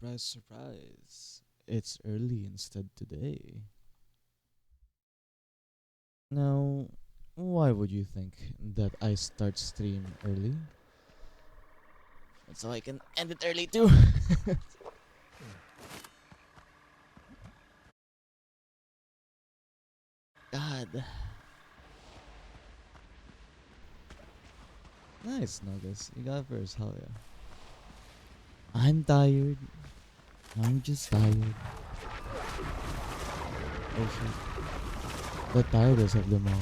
Surprise, surprise. It's early instead today. Now, why would you think that I start stream early? So I can end it early too. God. Nice, Nuggets. You got first, hell yeah. I'm tired. I'm just tired. Oh shit. The tiredest of them all.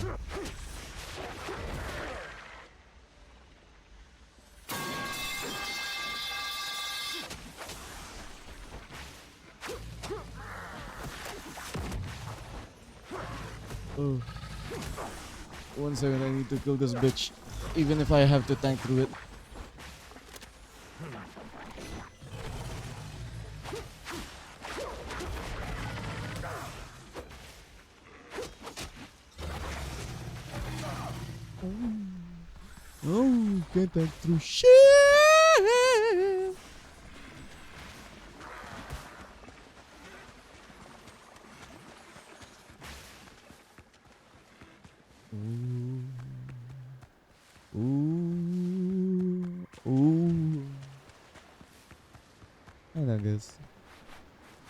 Oh. 1 second, I need to kill this bitch. Even if I have to tank through it. Oh, can't tank through shit. Ooh. Ooh. Ooh. I know, guys.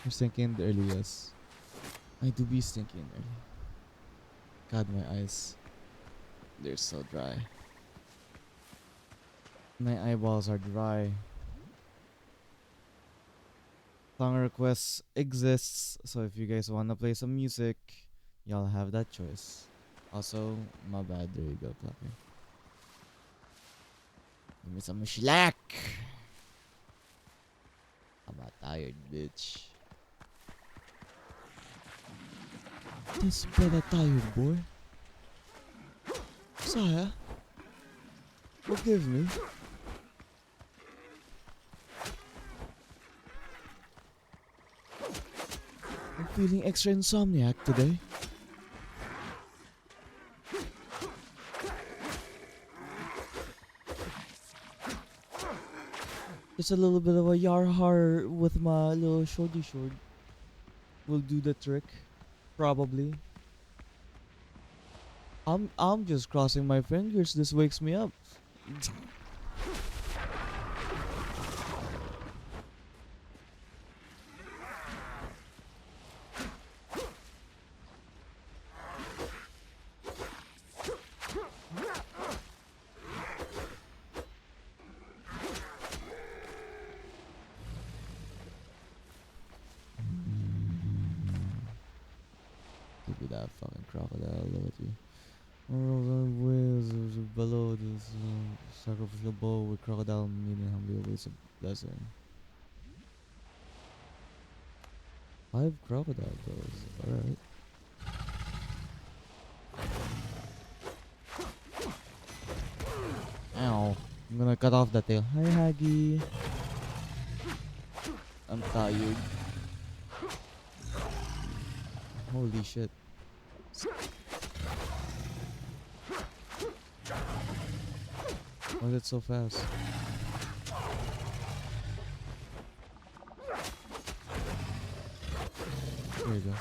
I'm stinking early, yes. I do be stinking early. God, my eyes. They're so dry. My eyeballs are dry. Song requests exists, so if you guys wanna play some music, y'all have that choice. Also, my bad, there you go, Clapper. Give me some shellac! I'm not tired, bitch. This better tired, boy. Sire, forgive me. I'm feeling extra insomniac today. Just a little bit of a yarhar with my little shorty short will do the trick, probably. I'm just crossing my fingers. This wakes me up. Give me that fucking crocodile, look at you. Whales below this sacrificial bowl with crocodile meaning humbly awaits a blessing. 5 crocodile bows, alright. Ow. I'm gonna cut off the tail. Hi, Haggy. I'm tired. Holy shit. Why is it so fast? There you go.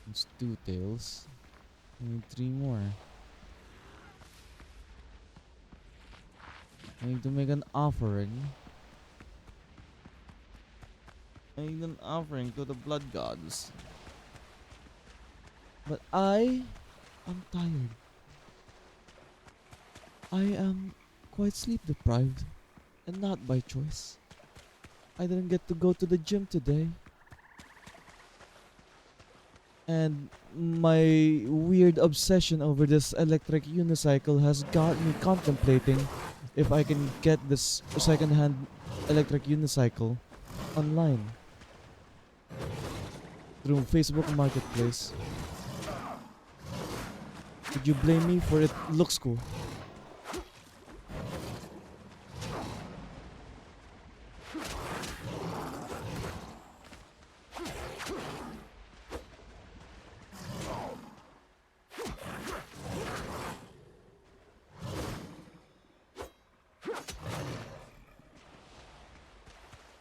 It's 2 tails. I need 3 more. I need to make an offering. I need an offering to the blood gods. But I am tired. I am quite sleep deprived. And not by choice. I didn't get to go to the gym today. And my weird obsession over this electric unicycle has got me contemplating if I can get this second-hand electric unicycle online through Facebook Marketplace. Would you blame me for it looks cool?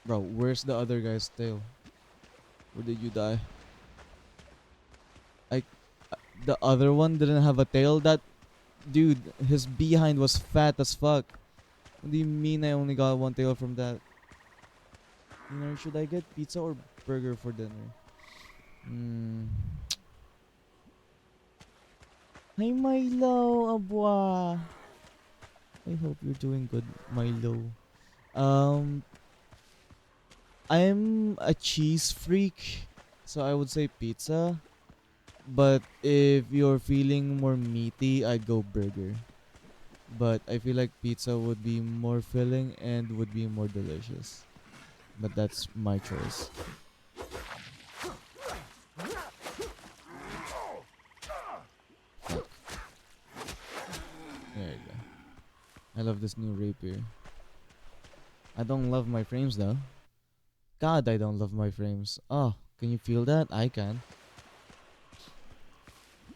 Bro, where's the other guy's tail? Where did you die? I the other one didn't have a tail. That dude, his behind was fat as fuck. What do you mean I only got one tail from that? Dinner, should I get pizza or burger for dinner? Hmm. Hi Milo, abwa. I hope you're doing good, Milo. Um, I'm a cheese freak, so I would say pizza. But if you're feeling more meaty, I'd go burger. But I feel like pizza would be more filling and would be more delicious. But that's my choice. Fuck. There you go. I love this new rapier. I don't love my frames though. God, I don't love my frames. Oh, can you feel that? I can.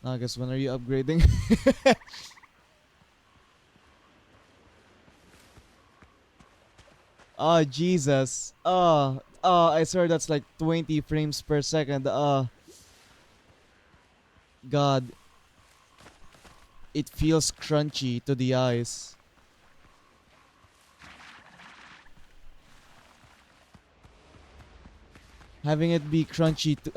I guess when are you upgrading? Oh, Jesus. I swear that's like 20 frames per second. God, it feels crunchy to the eyes. Having it be crunchy to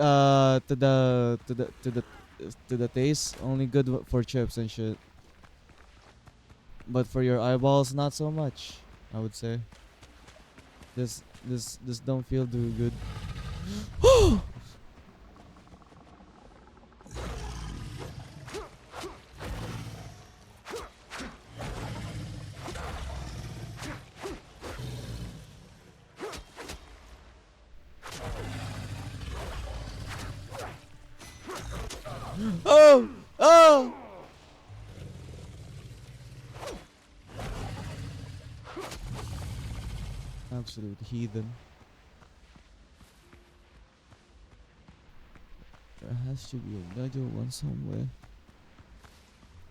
the taste only good for chips and shit. But for your eyeballs, not so much. I would say this don't feel too good. Oh! Oh! Absolute heathen. There has to be another one somewhere.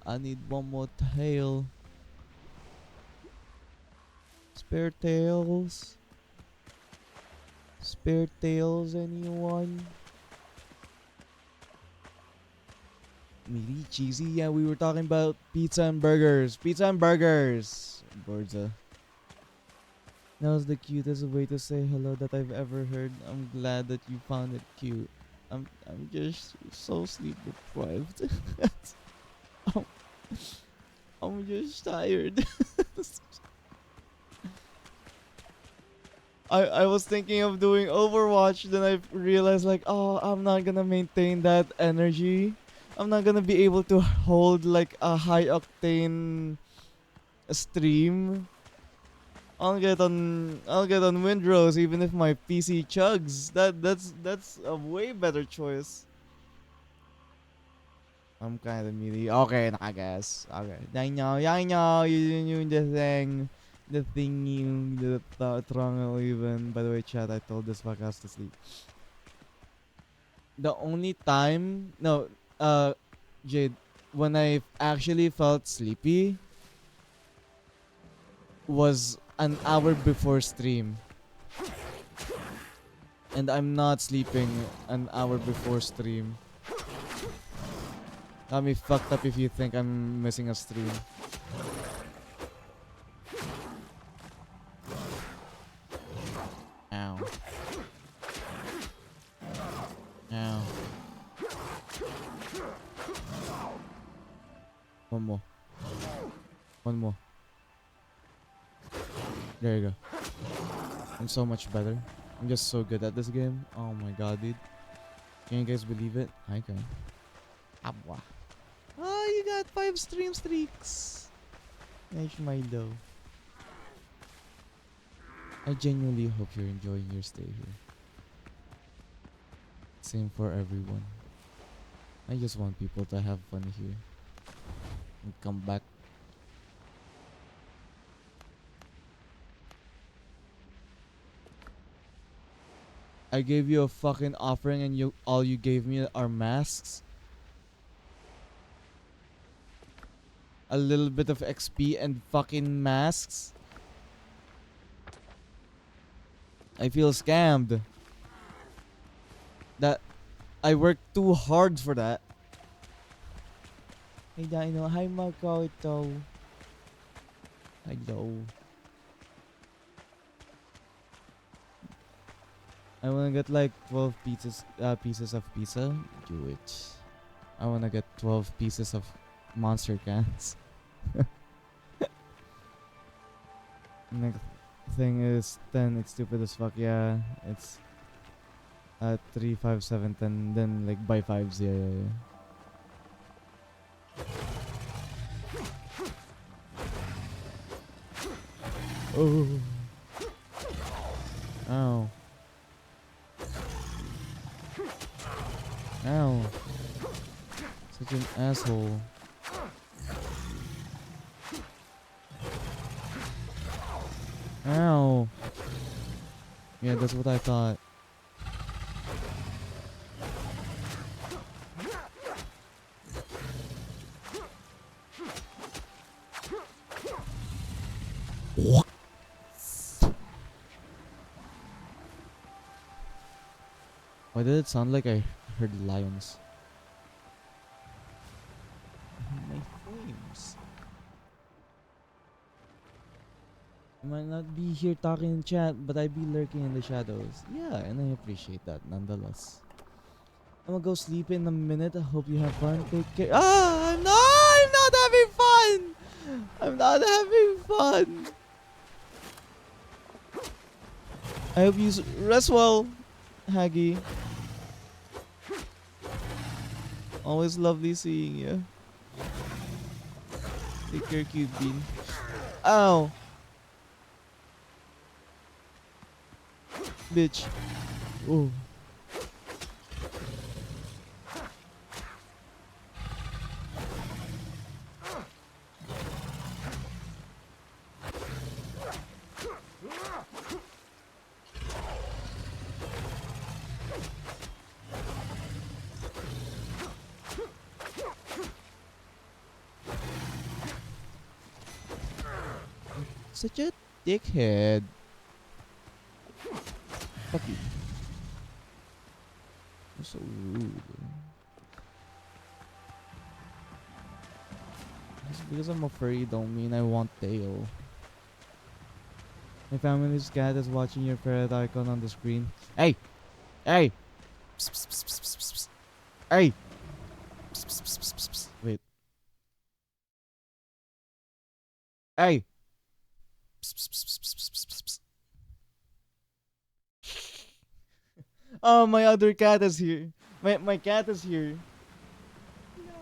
I need one more tail. Spare tails? Spare tails, anyone? Meaty, cheesy? Yeah, we were talking about pizza and burgers. Pizza and burgers! Borza. That was the cutest way to say hello that I've ever heard. I'm glad that you found it cute. I'm just so sleep deprived. I'm, I'm just tired. I was thinking of doing Overwatch, then I realized like, oh, I'm not gonna maintain that energy. I'm not gonna be able to hold like a high octane stream. I'll get on Windrose even if my PC chugs. That's a way better choice. I'm kind of meaty. Okay, I guess. Okay. I know, you the thing. The thing you, the triangle even. By the way, chat, I told this podcast to sleep. The only time, no, uh, Jade, when I actually felt sleepy was an hour before stream. And I'm not sleeping an hour before stream. Got me fucked up if you think I'm missing a stream. Ow. Ow. One more. One more. There you go. I'm so much better. I'm just so good at this game. Oh my god, dude. Can you guys believe it? I can. Abwa. Oh, you got 5 stream streaks. Nice, Milo. I genuinely hope you're enjoying your stay here. Same for everyone. I just want people to have fun here and come back. I gave you a fucking offering and you all you gave me are masks. A little bit of XP and fucking masks. I feel scammed. That I worked too hard for that. Hey Dino, hi Makoto. Hello. I wanna get like 12 pieces of pizza. Do it. I wanna get 12 pieces of monster cans. Next thing is 10. It's stupid as fuck. Yeah, it's 3, 5, 7, 10. Then like by fives. Yeah, yeah, yeah. Oh. Ow. Ow. Such an asshole. Ow. Yeah, that's what I thought. Why did it sound like I heard lions? My flames. I might not be here talking in chat, but I be lurking in the shadows. Yeah, and I appreciate that nonetheless. I'm gonna go sleep in a minute. I hope you have fun. Take care. Ah, I'm not having fun. I'm not having fun. I hope you rest well, Haggy. Always lovely seeing you. Take care, cute bean. Ow. Bitch. Oh. Such a dickhead. Fuck you. You're so rude. Just because I'm a furry don't mean I want tail. My family's cat is watching your ferret icon on the screen. Hey! Hey! Psst, psst, psst, psst, psst, psst. Hey! Psst, psst, psst, psst, psst, psst. Wait. Hey! Psst, psst, psst, psst, psst, psst, psst, psst. Oh, my other cat is here. My cat is here. Hello.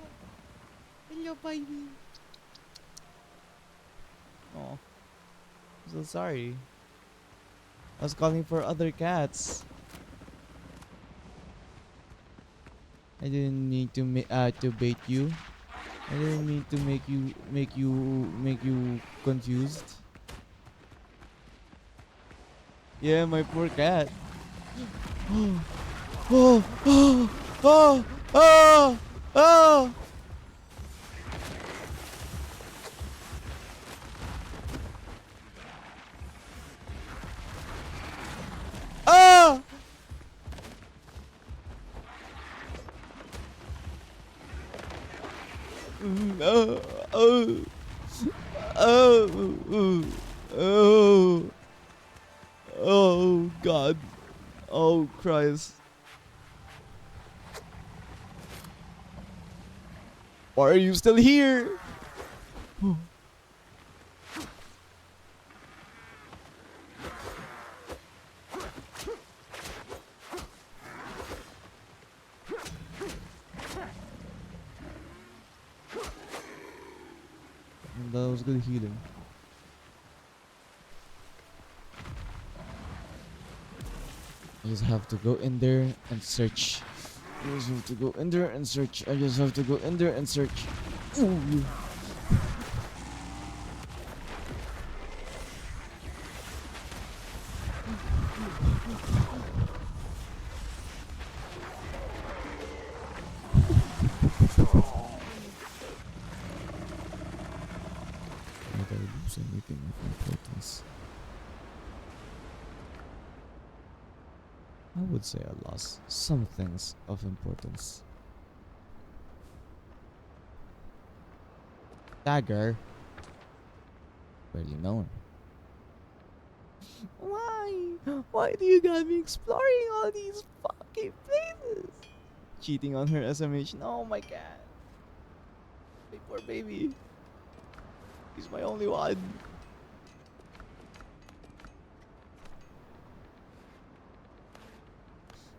Hello, baby. Oh. I'm so sorry. I was calling for other cats. I didn't need to to bait you. I didn't mean to make you confused. Yeah, my poor cat. Oh, oh, oh, oh, oh, oh. Ah! Oh, oh, oh, oh, oh, God. Oh, Christ. Why are you still here? That was good healing. I just have to go in there and search. I just have to go in there and search. I just have to go in there and search. Ooh. Did I lose anything of importance? I would say I lost some things of importance. Dagger, barely known. Why? Why do you got me exploring all these fucking places? Cheating on her SMH. Oh my god. My poor baby. He's my only one.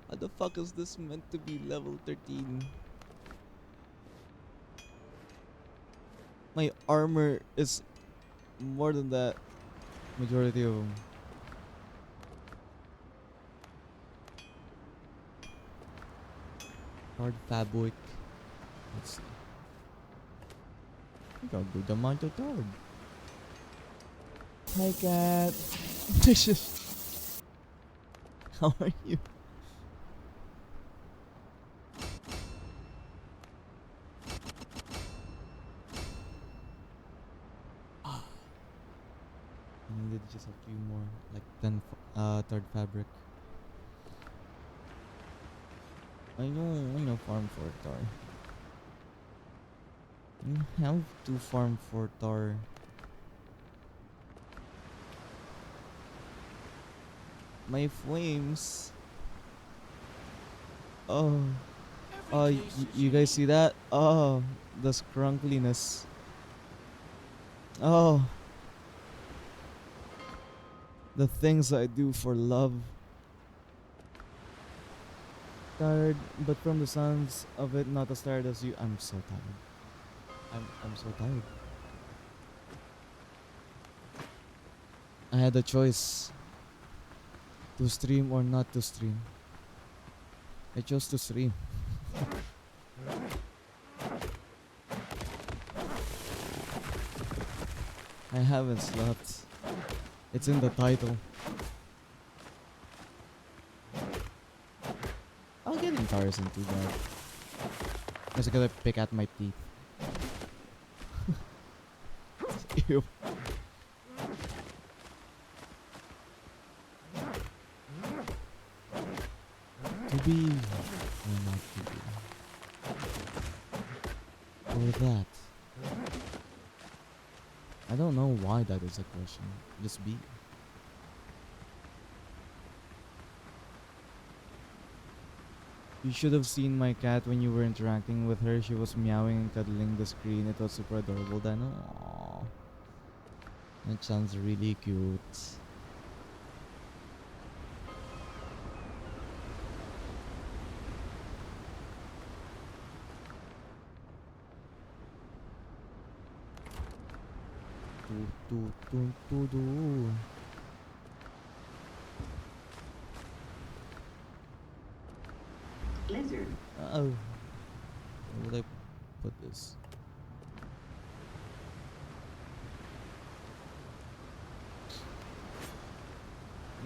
How the fuck is this meant to be level 13? My armor is more than that. Majority of them. Hard fabric. Let's see. I got good amount of card. Hi cat. How are you? I needed just a few more, like 10 third fabric. I know farm for tar. I have to farm for tar. My flames. Oh. Oh, you guys see that? Oh, the scrunkliness. Oh. The things I do for love. Tired, but from the sounds of it, not as tired as you. I'm so tired. I'm so tired. I had a choice to stream or not to stream. I chose to stream. I haven't slept. It's in the title. I'll get embarrassing too bad. Just gonna pick at my teeth. Ew. To be or not to be? For that. I don't know why that is a question. Just be. You should have seen my cat when you were interacting with her. She was meowing and cuddling the screen. It was super adorable then. Aww. That sounds really cute. Do. Lizard. Oh. Where would I put this?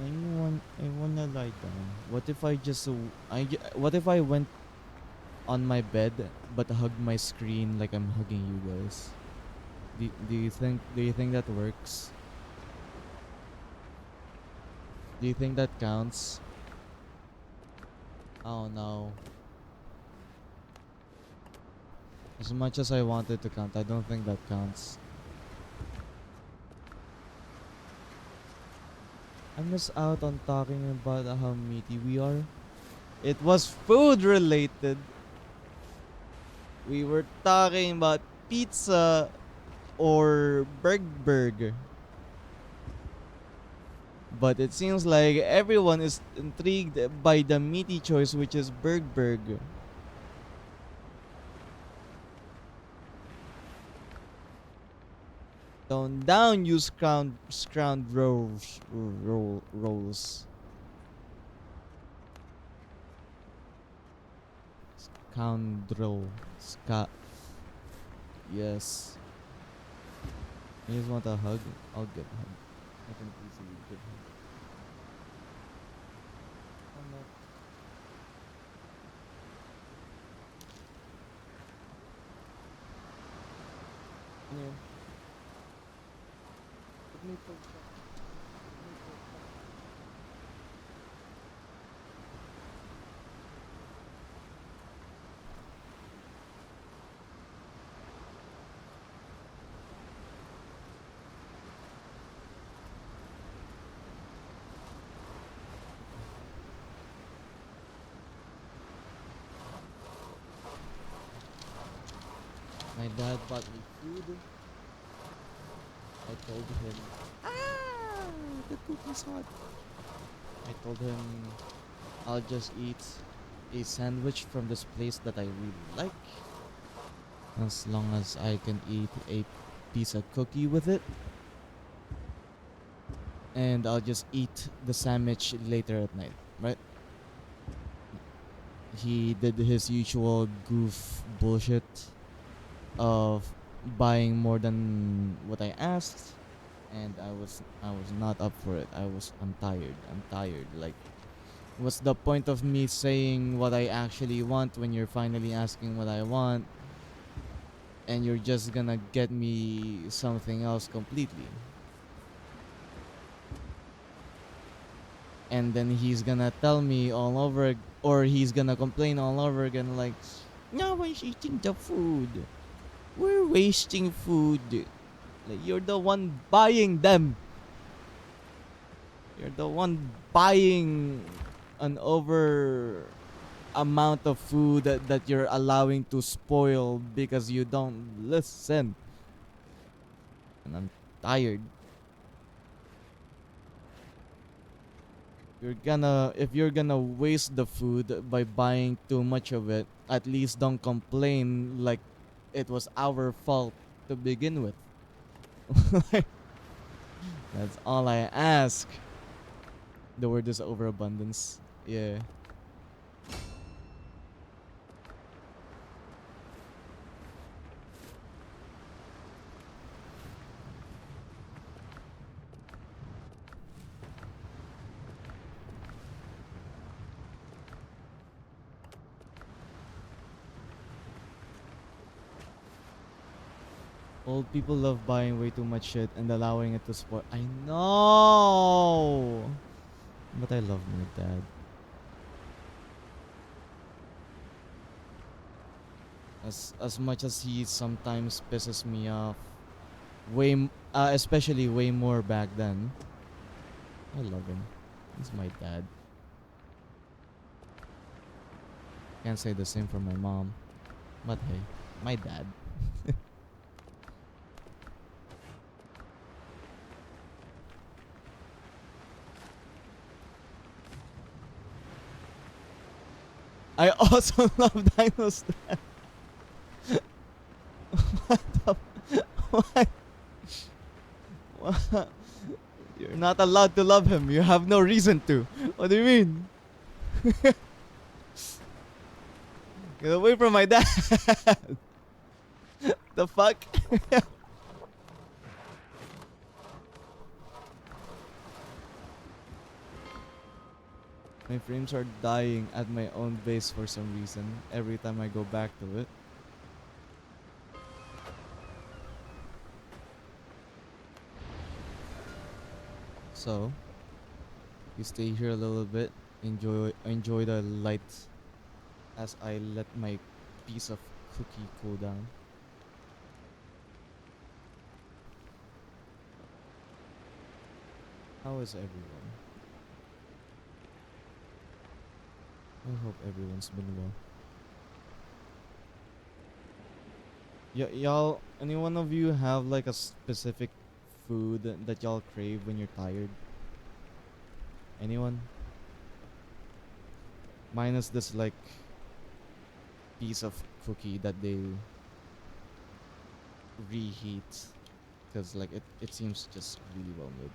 I wanna lie down. What if I just what if I went on my bed but hugged my screen like I'm hugging you guys? Do you think that works? Do you think that counts? Oh no. As much as I wanted to count, I don't think that counts. I miss out on talking about how meaty we are. It was food related. We were talking about pizza or burger. But it seems like everyone is intrigued by the meaty choice, which is burger. Down, you rolls. Scoundrel. Yes. You just want a hug? I'll give a hug. I can easily give him. I'm not. Yeah. Let me put that. My dad bought me food. I told him, ah, the cookie's hot. I told him I'll just eat a sandwich from this place that I really like, as long as I can eat a piece of cookie with it. And I'll just eat the sandwich later at night, right? He did his usual goof bullshit of buying more than what I asked, and I was not up for it. I'm tired. I'm tired. Like, what's the point of me saying what I actually want when you're finally asking what I want, and you're just gonna get me something else completely? And then he's gonna tell me all over, or he's gonna complain all over again, like, no one's eating the food. We're wasting food. Like, you're the one buying them. You're the one buying an over amount of food that you're allowing to spoil because you don't listen. And I'm tired. If you're gonna waste the food by buying too much of it, at least don't complain like it was our fault to begin with. That's all I ask. The word is overabundance. Yeah. Old people love buying way too much shit and allowing it to spoil. I know! But I love my dad. As much as he sometimes pisses me off, especially way more back then, I love him. He's my dad. Can't say the same for my mom, but hey, my dad. I also love Dino's dad. What the? What? What? You're not allowed to love him. You have no reason to. What do you mean? Get away from my dad. The fuck? My frames are dying at my own base for some reason every time I go back to it. So, you stay here a little bit, enjoy the light as I let my piece of cookie cool down. How is everyone? I hope everyone's been well. Y'all, any one of you have like a specific food that y'all crave when you're tired? Anyone? Minus this like piece of cookie that they reheat, because like it seems just really well made.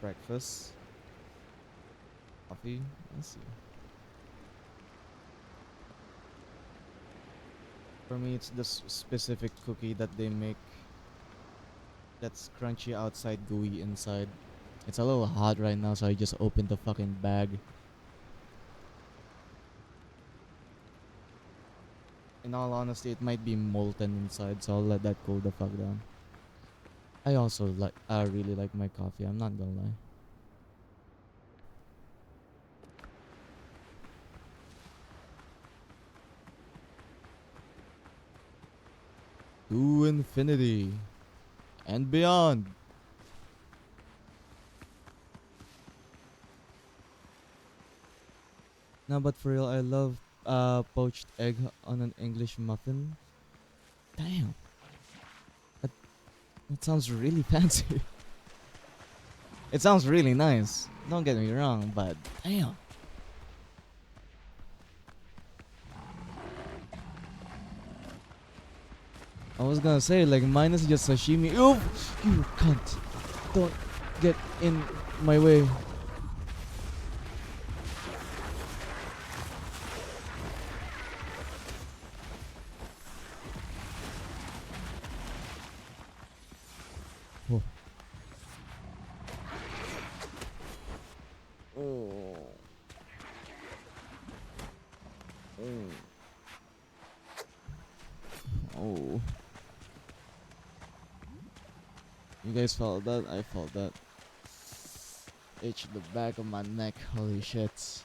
Breakfast, coffee. Let's see. For me, it's this specific cookie that they make that's crunchy outside, gooey inside. It's a little hot right now, so I just opened the fucking bag. In all honesty, it might be molten inside, so I'll let that cool the fuck down. I also really like my coffee, I'm not gonna lie. To infinity and beyond. No, but for real, I love poached egg on an English muffin. Damn, that, that sounds really fancy. It sounds really nice. Don't get me wrong, but damn. I was gonna say, like, mine is just sashimi. Oof! You cunt! Don't get in my way. Oh. Oh. Oh. You guys felt that? I felt that. Itch the back of my neck. Holy shit.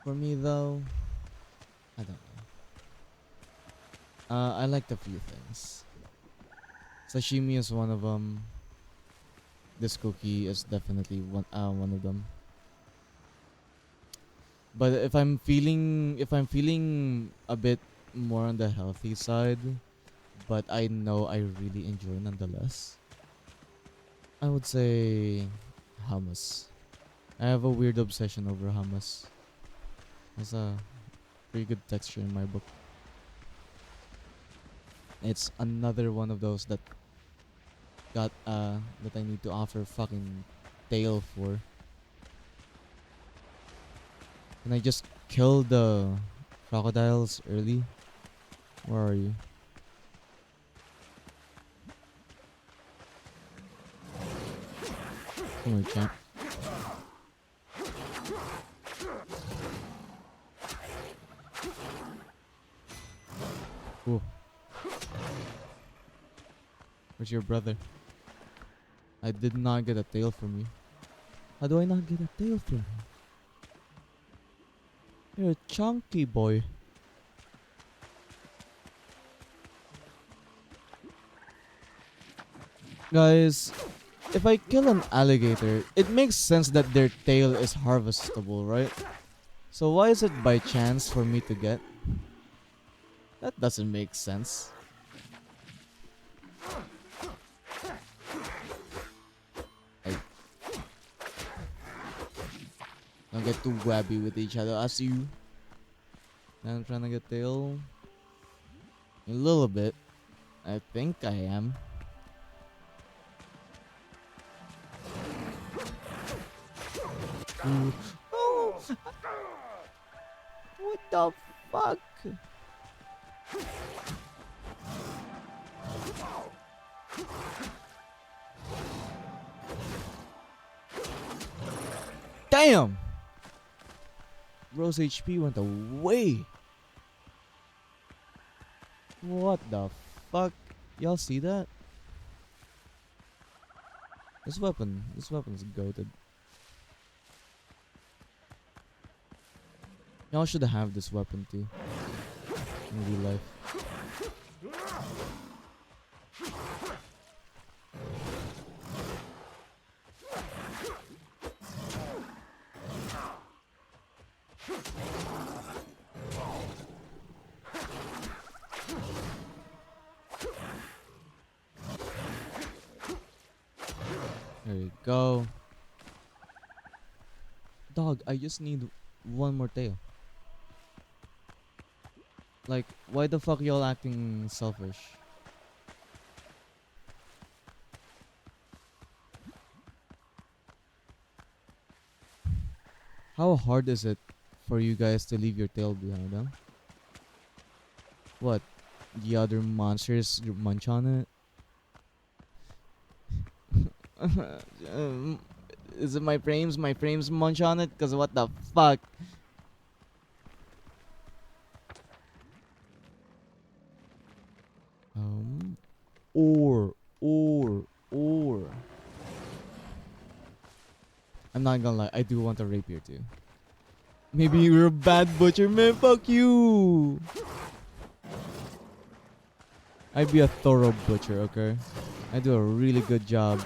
For me though, I don't know. I liked a few things. Sashimi is one of them. This cookie is definitely one of them. But if I'm feeling a bit more on the healthy side, but I know I really enjoy nonetheless, I would say hummus. I have a weird obsession over hummus. It's a pretty good texture in my book. It's another one of those that that I need to offer fucking tail for. Can I just kill the crocodiles early? Where are you? Come here, champ. Ooh. Where's your brother? I did not get a tail from you. How do I not get a tail from you? You're a chunky boy. Guys, if I kill an alligator, it makes sense that their tail is harvestable, right? So why is it by chance for me to get? That doesn't make sense. Hey, don't get too wabby with each other as you. I'm trying to get tail. A little bit. I think I am. Ooh. Oh! What the fuck? Damn! Rose HP went away. What the fuck? Y'all see that? This weapon's goated. Y'all should have this weapon too. In real life. There you go. Dog, I just need one more tail. Like, why the fuck y'all acting selfish? How hard is it for you guys to leave your tail behind, huh? What? The other monsters munch on it? Is it my frames? My frames munch on it? Cause what the fuck? Or. I'm not gonna lie, I do want a rapier too. Maybe you're a bad butcher, man. Fuck you. I'd be a thorough butcher, okay? I do a really good job.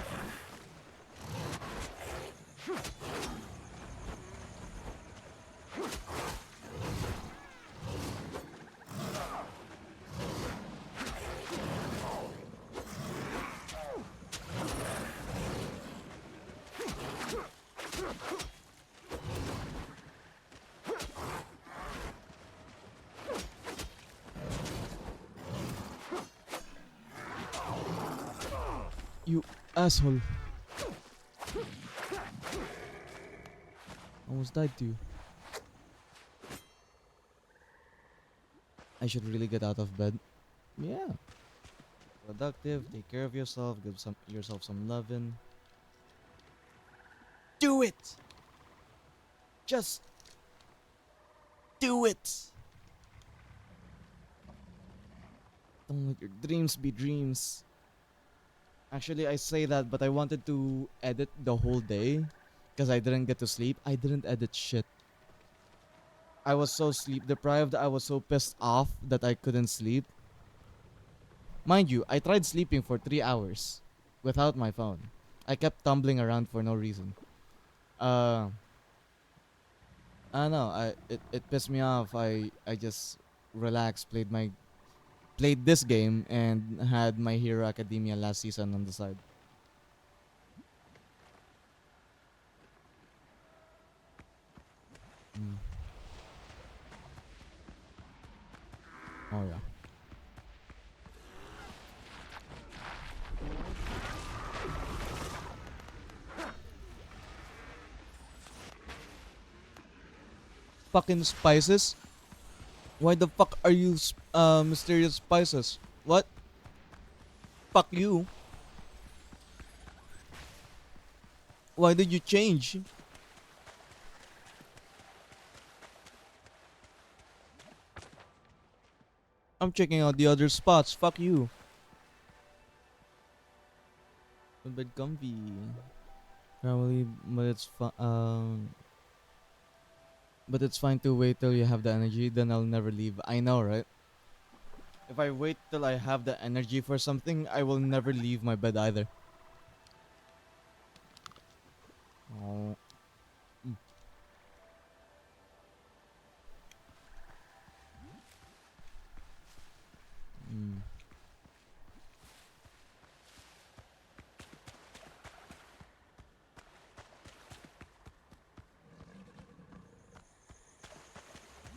You asshole. Almost died to you. I should really get out of bed. Yeah. Productive, take care of yourself, give yourself some loving. Do it! Just do it! Don't let your dreams be dreams. Actually, I say that, but I wanted to edit the whole day because I didn't get to sleep. I didn't edit shit. I was so sleep deprived. I was so pissed off that I couldn't sleep. Mind you, I tried sleeping for 3 hours without my phone. I kept tumbling around for no reason. Uh, I don't know. It pissed me off. I just relaxed, played this game, and had My Hero Academia last season on the side. Mm. Oh yeah. Fucking spices. Why the fuck are you mysterious spices? What? Fuck you. Why did you change? I'm checking out the other spots. Fuck you. A bit comfy. Probably, but it's fine to wait till you have the energy. Then I'll never leave. I know, right? If I wait till I have the energy for something, I will never leave my bed either. Oh. Mm. Mm.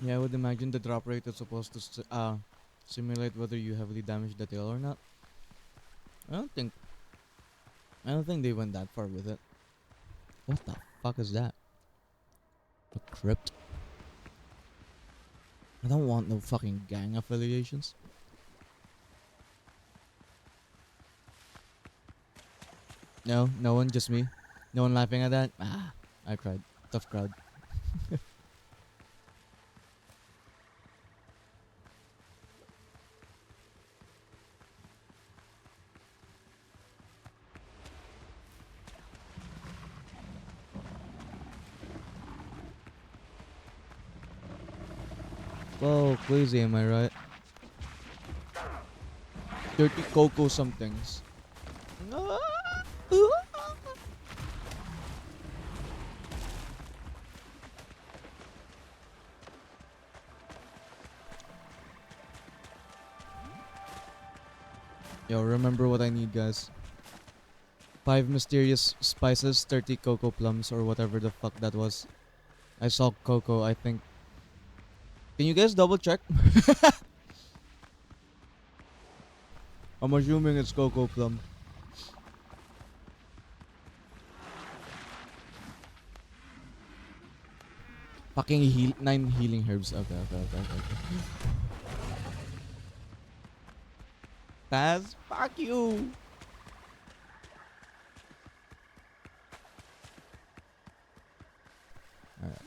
Yeah, I would imagine the drop rate is supposed to simulate whether you heavily damaged the tail or not. I don't think I don't think they went that far with it. What the fuck is that? A crypt? I don't want no fucking gang affiliations. No, no one, just me. No one laughing at that. Ah, I cried. Tough crowd. Whoa, crazy, am I right? Dirty cocoa somethings. Yo, remember what I need, guys. 5 mysterious spices, 30 cocoa plums, or whatever the fuck that was. I saw cocoa, I think. Can you guys double check? I'm assuming it's cocoa plum. Fucking 9 healing herbs. Okay. Taz, fuck you. Alright.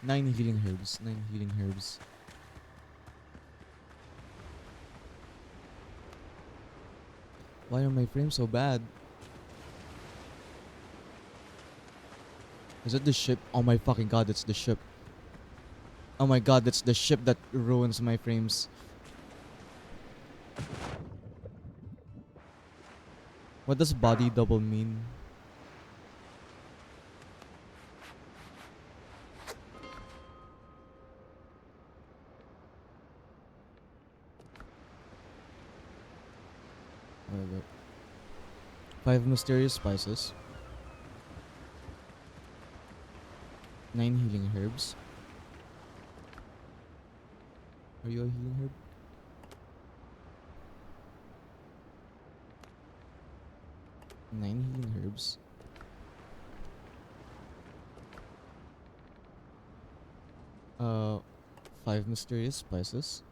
9 healing herbs. 9 healing herbs. Why are my frames so bad? Is it the ship? Oh my fucking god, it's the ship. Oh my god, it's the ship that ruins my frames. What does body double mean? Wait. 5 mysterious spices. 9 healing herbs. Are you a healing herb? 9 healing herbs. 5 mysterious spices.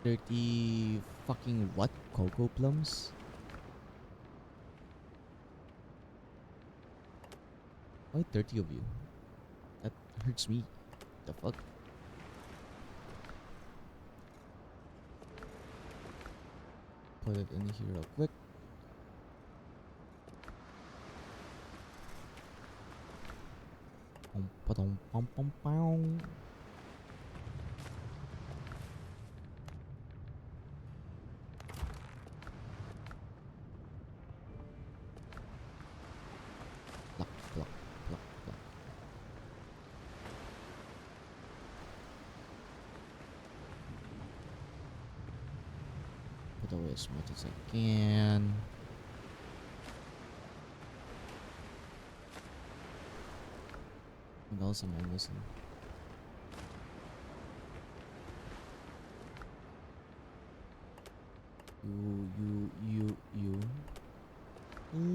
30 fucking what? Cocoa plums? Why 30 of you? That hurts me. The fuck? Put it in here real quick. Pum, pum, pum, pum. Pluck, pluck, pluck, pluck. Put away as much as I can. What else am I missing? You.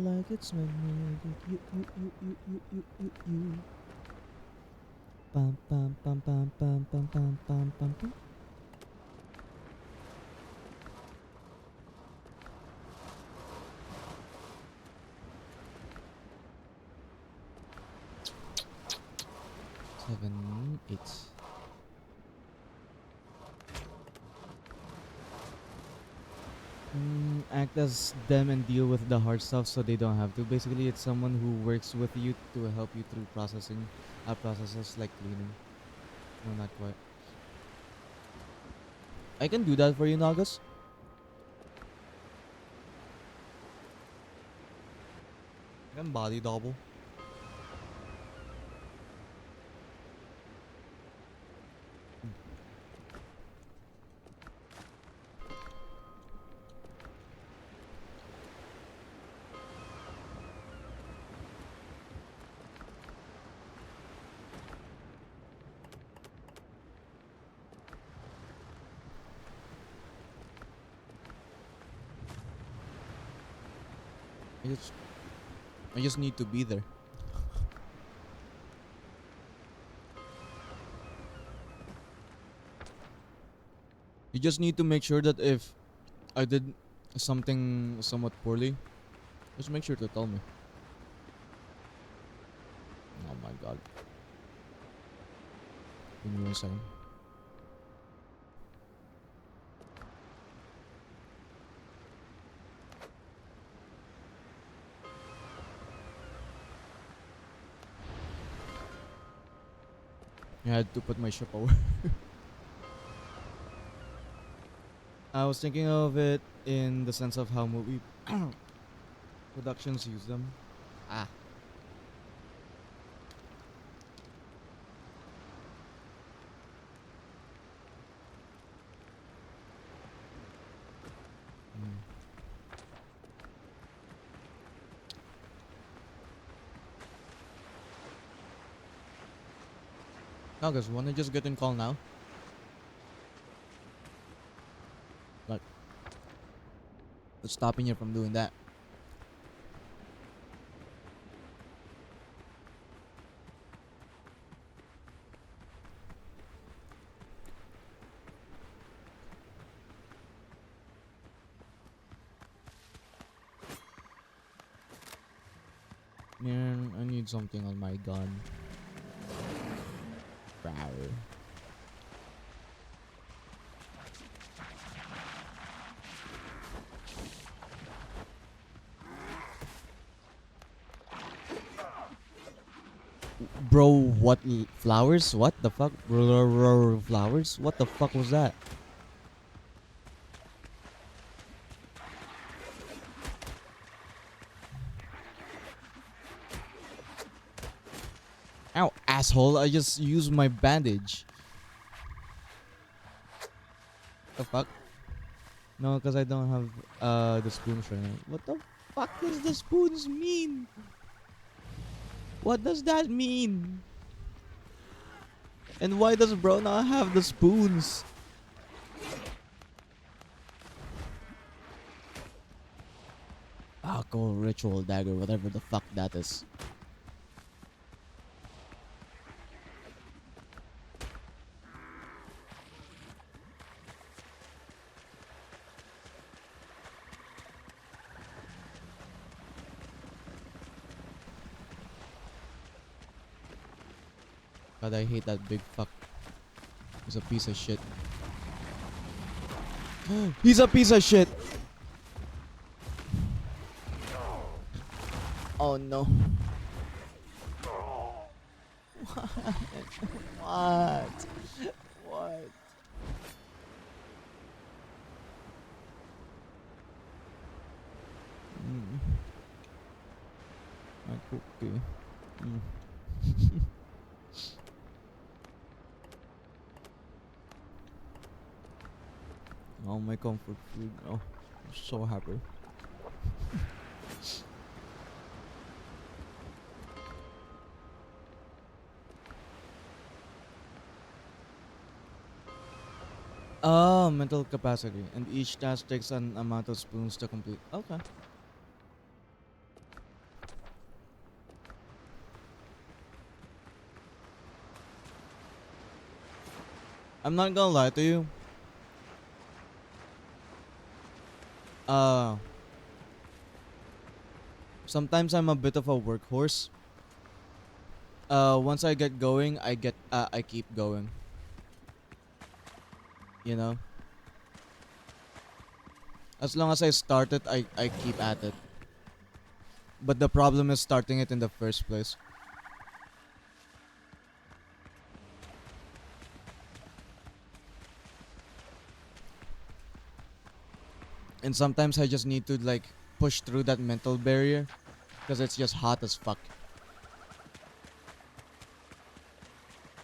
Like it's magnetic. You. Pam, pam, pam, pam, pam, pam, pam, pam, pam, pam. Seven, 8. Act as them and deal with the hard stuff so they don't have to. Basically, it's someone who works with you to help you through processing processes like cleaning. No, not quite. I can do that for you, Nagas. I can body double. I just need to be there. You just need to make sure that if I did something somewhat poorly, just make sure to tell me. Oh my god. Give me 1 second. I had to put my ship away. I was thinking of it in the sense of how movie productions use them. Ah. Now guys, wanna just get in call now? Like, what's stopping you from doing that? Man, I need something on my gun. Rawr. Bro, what flowers? What the fuck? Flowers? What the fuck was that? Ow, asshole! I just used my bandage. The fuck? No, because I don't have the spoons right now. What the fuck does the spoons mean? What does that mean? And why does bro not have the spoons? magical ritual dagger, whatever the fuck that is. God, I hate that big fuck. He's a piece of shit. He's a piece of shit! Oh no. What? What? Mm. My cookie. Mm. Oh, my comfort food. Oh, I'm so happy. Oh, mental capacity. And each task takes an amount of spoons to complete. Okay. I'm not gonna lie to you. Uh, Sometimes I'm a bit of a workhorse. Once I get going, I keep going. You know? As long as I start it, I keep at it. But the problem is starting it in the first place. And sometimes I just need to like push through that mental barrier because it's just hot as fuck.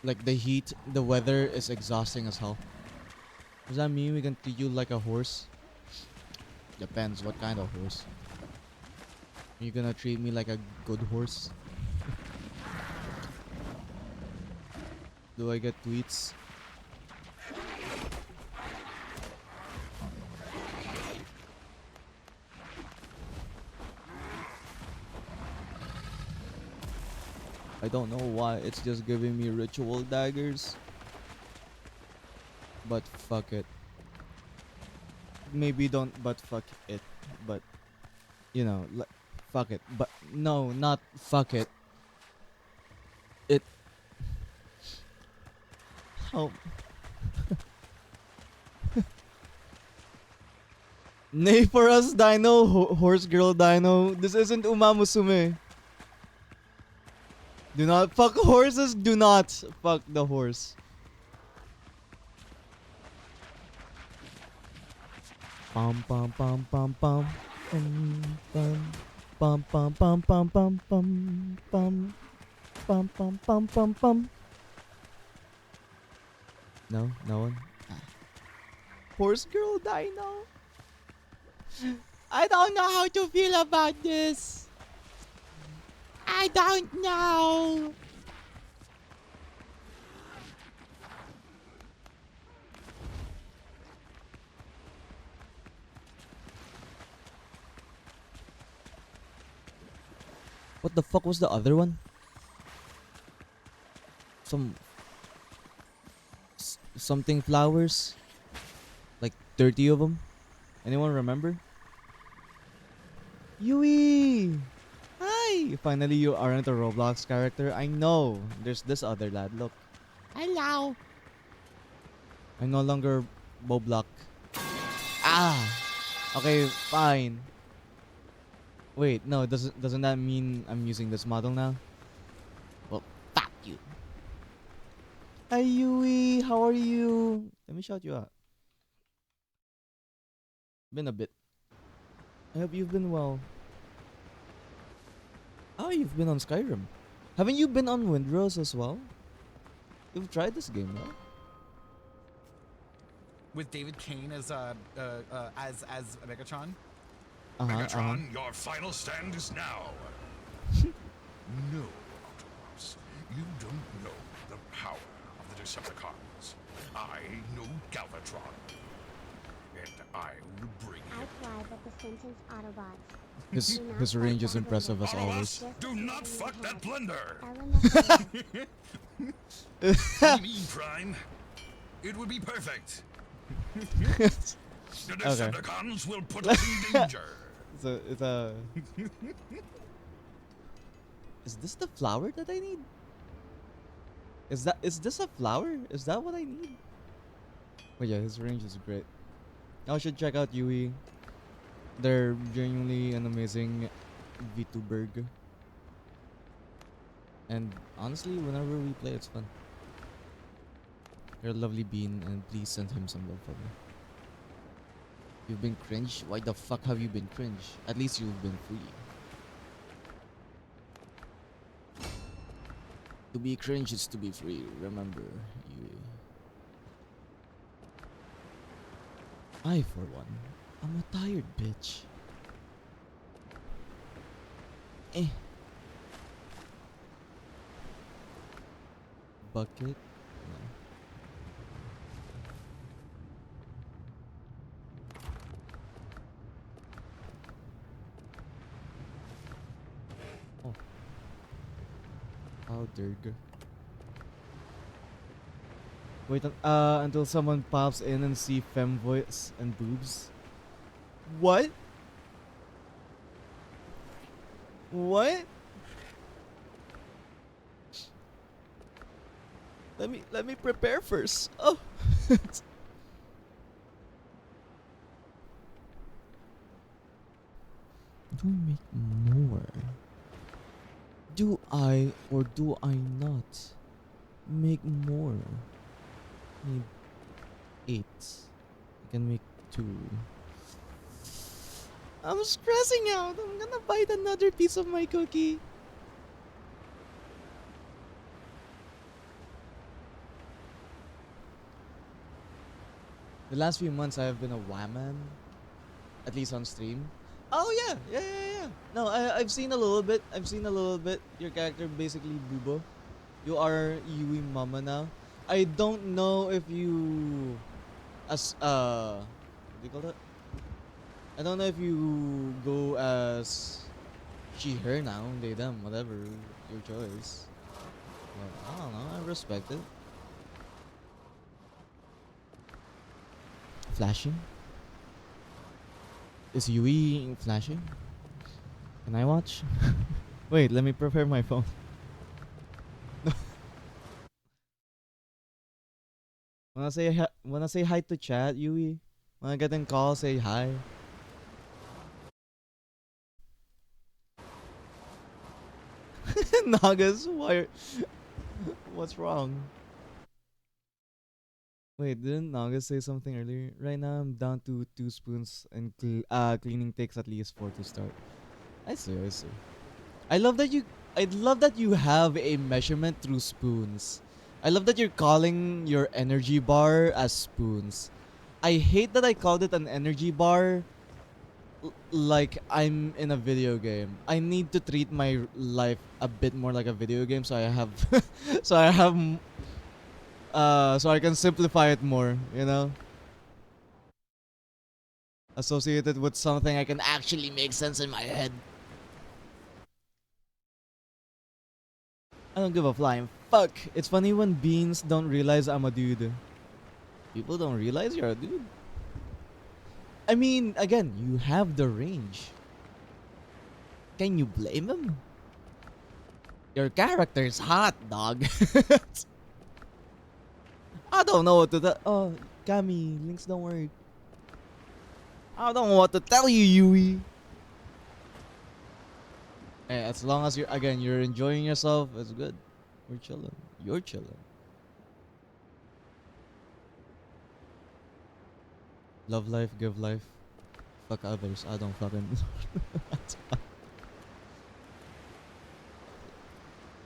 Like the heat, the weather is exhausting as hell. Does that mean we can treat you like a horse? Depends what kind of horse. Are you gonna treat me like a good horse? Do I get tweets? I don't know why it's just giving me ritual daggers. But fuck it. Maybe don't but fuck it. But, you know, fuck it. But, no, not fuck it. It. How. Nay for us, Dino. Horse girl Dino. This isn't Umamusume. Do not fuck horses. Do not fuck the horse. Pam pam pam pam pam pam pam pam pam pam pam pam pam pam pam pam pam. No, no one. Horse girl Dino. I don't know how to feel about this. I don't know. What the fuck was the other one? Something flowers? Like 30 of them? Anyone remember? Yui! Hi! Finally you aren't a Roblox character. I know. There's this other lad. Look. Hello. I'm no longer Boblock. Ah! Okay, fine. Wait, no, doesn't that mean I'm using this model now? Well, fuck you. Hi Yui, how are you? Let me shout you out. Been a bit. I hope you've been well. Oh, you've been on Skyrim. Haven't you been on Windrose as well? You've tried this game, right? With David Kane as Megatron. Megatron, your final stand is now. No, Autobots, you don't know the power of the Decepticons. I know Galvatron. and I will bring I him. thrive at the sentence Autobots. His Do not his fight range is that impressive as blender. always. Autobots, Just do appear not when you fuck that have blender! LMFAO. What do you mean, Prime? It would be perfect. The Okay. Decepticons will put us in danger. It's a. Is this the flower that I need? Is this a flower? Is that what I need? But yeah, his range is great. I should check out Yui. They're genuinely an amazing VTuber. And honestly, whenever we play, it's fun. You're a lovely bean, and please send him some love for me. You've been cringe? Why the fuck have you been cringe? At least you've been free. To be cringe is to be free. Remember, Yui. I, for one, I'm a tired bitch. Eh. Bucket? No. Oh. How dirg. Wait until someone pops in and see femme voice and boobs. What? What? Let me prepare first. Oh. Do I make more? Do I or do I not make more? I need 8. I can make 2. I'm stressing out. I'm gonna bite another piece of my cookie. The last few months I have been a whaman, at least on stream. Oh yeah. No, I've seen a little bit. Your character basically Bubo. You are Yui Mama now. I don't know if you as what do you call that? I don't know if you go as she her now, they them, whatever, your choice. But I don't know, I respect it. Flashing? Is Yui flashing? Can I watch? Wait, let me prepare my phone. Wanna say hi to chat, Yui? Wanna get in call, say hi. Nagas, why? What's wrong? Wait, didn't Naga say something earlier? Right now I'm down to 2 spoons and cleaning takes at least 4 to start. I see. I love that you have a measurement through spoons. I love that you're calling your energy bar as spoons. I hate that I called it an energy bar like I'm in a video game. I need to treat my life a bit more like a video game so I have so I have so I can simplify it more, you know? Associated with something I can actually make sense in my head. I don't give a flying fuck. It's funny when beans don't realize I'm a dude. People don't realize you're a dude. I mean, again, you have the range. Can you blame him? Your character's hot, dog. I don't know what to tell. Oh, Kami, links don't work. I don't know what to tell you, Yui. Hey, as long as you're enjoying yourself, it's good. We're chilling. You're chilling. Love life, give life. Fuck others. I don't fucking.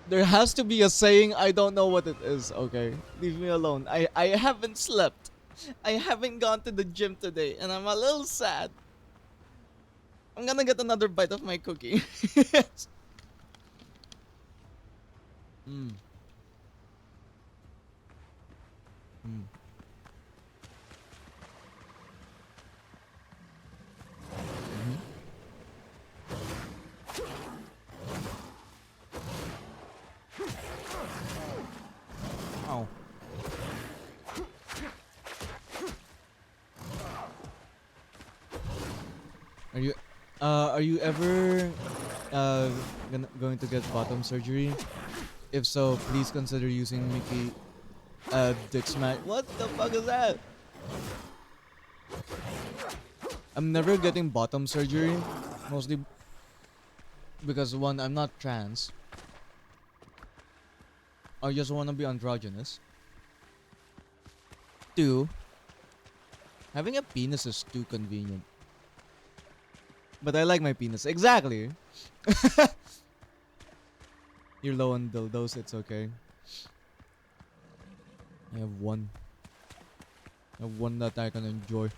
There has to be a saying. I don't know what it is. Okay, leave me alone. I haven't slept. I haven't gone to the gym today, and I'm a little sad. I'm gonna get another bite of my cookie. mm. Mm. Are you ever going to get bottom surgery? If so, please consider using Mickey dick smack. What the fuck is that? I'm never getting bottom surgery, mostly because one, I'm not trans. I just want to be androgynous. Two, having a penis is too convenient. But I like my penis. Exactly. You're low on dildos, it's okay. I have one. I have one that I can enjoy.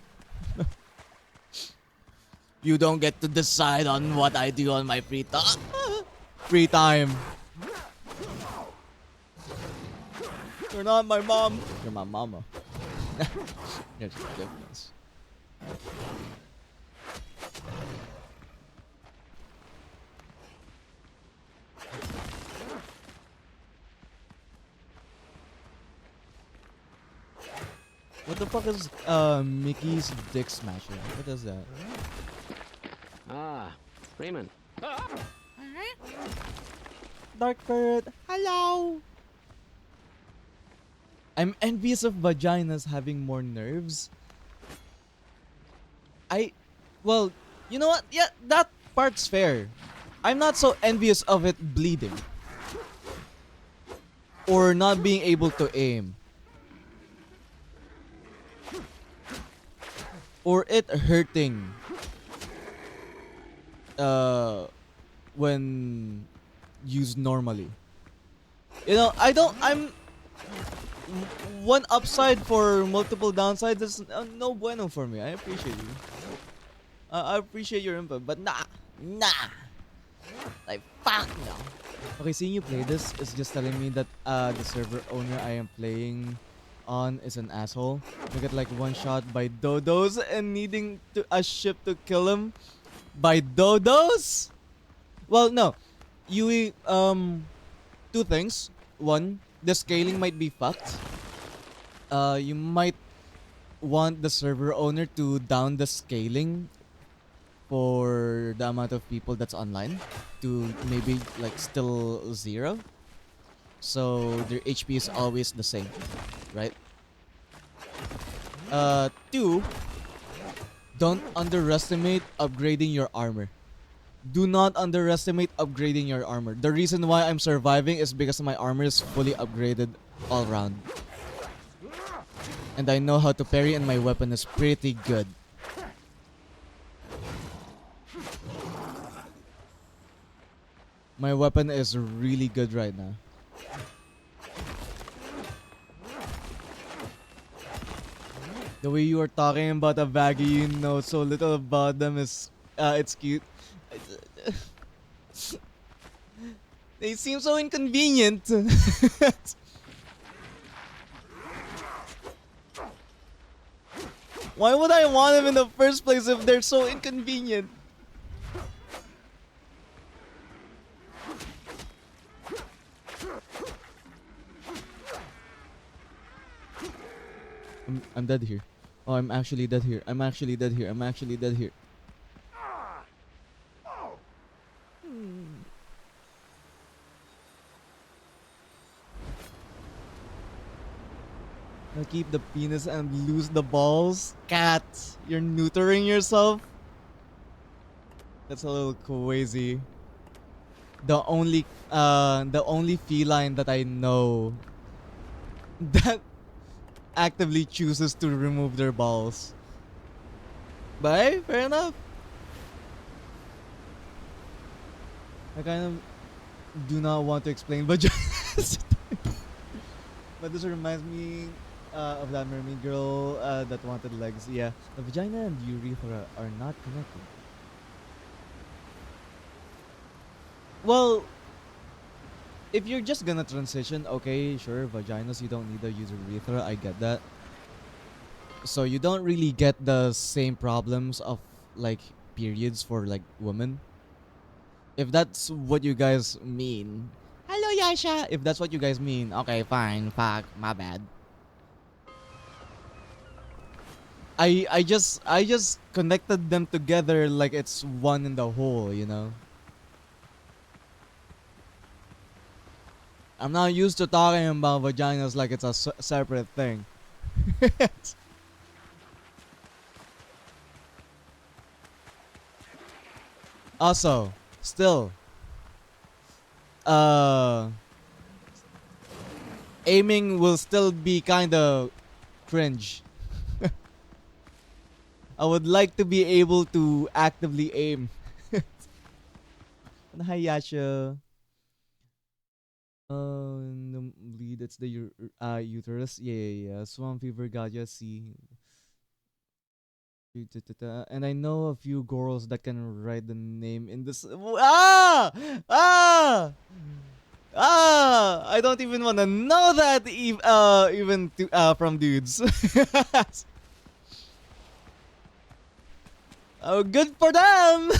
You don't get to decide on what I do on my free time. Free time. You're not my mom. You're my mama. There's a difference. What the fuck is Mickey's dick smasher? What is that? Ah, Raymond. Dark Bird, hello. I'm envious of vaginas having more nerves. Well, you know what? Yeah, that part's fair. I'm not so envious of it bleeding. Or not being able to aim. Or it hurting. When used normally. You know, I'm one upside for multiple downsides is no bueno for me. I appreciate you. I appreciate your input, but nah. Like, fuck no. Okay, seeing you play this is just telling me that the server owner I am playing on is an asshole. We get like one shot by dodos and needing a ship to kill him by dodos? Well, no. You two things. One, the scaling might be fucked. You might want the server owner to down the scaling for the amount of people that's online to maybe like still 0. So their HP is always the same, right? Two, don't underestimate upgrading your armor. Do not underestimate upgrading your armor. The reason why I'm surviving is because my armor is fully upgraded all round. And I know how to parry and my weapon is pretty good. My weapon is really good right now. The way you are talking about a baggy, you know so little about them is it's cute. They seem so inconvenient. Why would I want them in the first place if they're so inconvenient? I'm dead here. Oh, I'm actually dead here. I'm actually dead here. I'm actually dead here. Now keep the penis and lose the balls. Cat, you're neutering yourself? That's a little crazy. The only feline that I know that actively chooses to remove their balls. But hey, fair enough. I kind of do not want to explain vaginas. But this reminds me of that mermaid girl that wanted legs. Yeah, the vagina and urethra are not connected. Well, if you're just gonna transition, okay, sure, vaginas, you don't need to use urethra, I get that. So you don't really get the same problems of like periods for like women. If that's what you guys mean. Hello Yasha! If that's what you guys mean, okay, fine, fuck, my bad. I just connected them together like it's one in the whole, you know. I'm not used to talking about vaginas like it's a separate thing. Also, still, uh, aiming will still be kind of cringe. I would like to be able to actively aim. Nahiya siya. The bleed, it's the uterus. Yeah. Swamp fever, got ya, see. And I know a few girls that can write the name in this. Ah! Ah! I don't even want to know that even from dudes. Oh, good for them.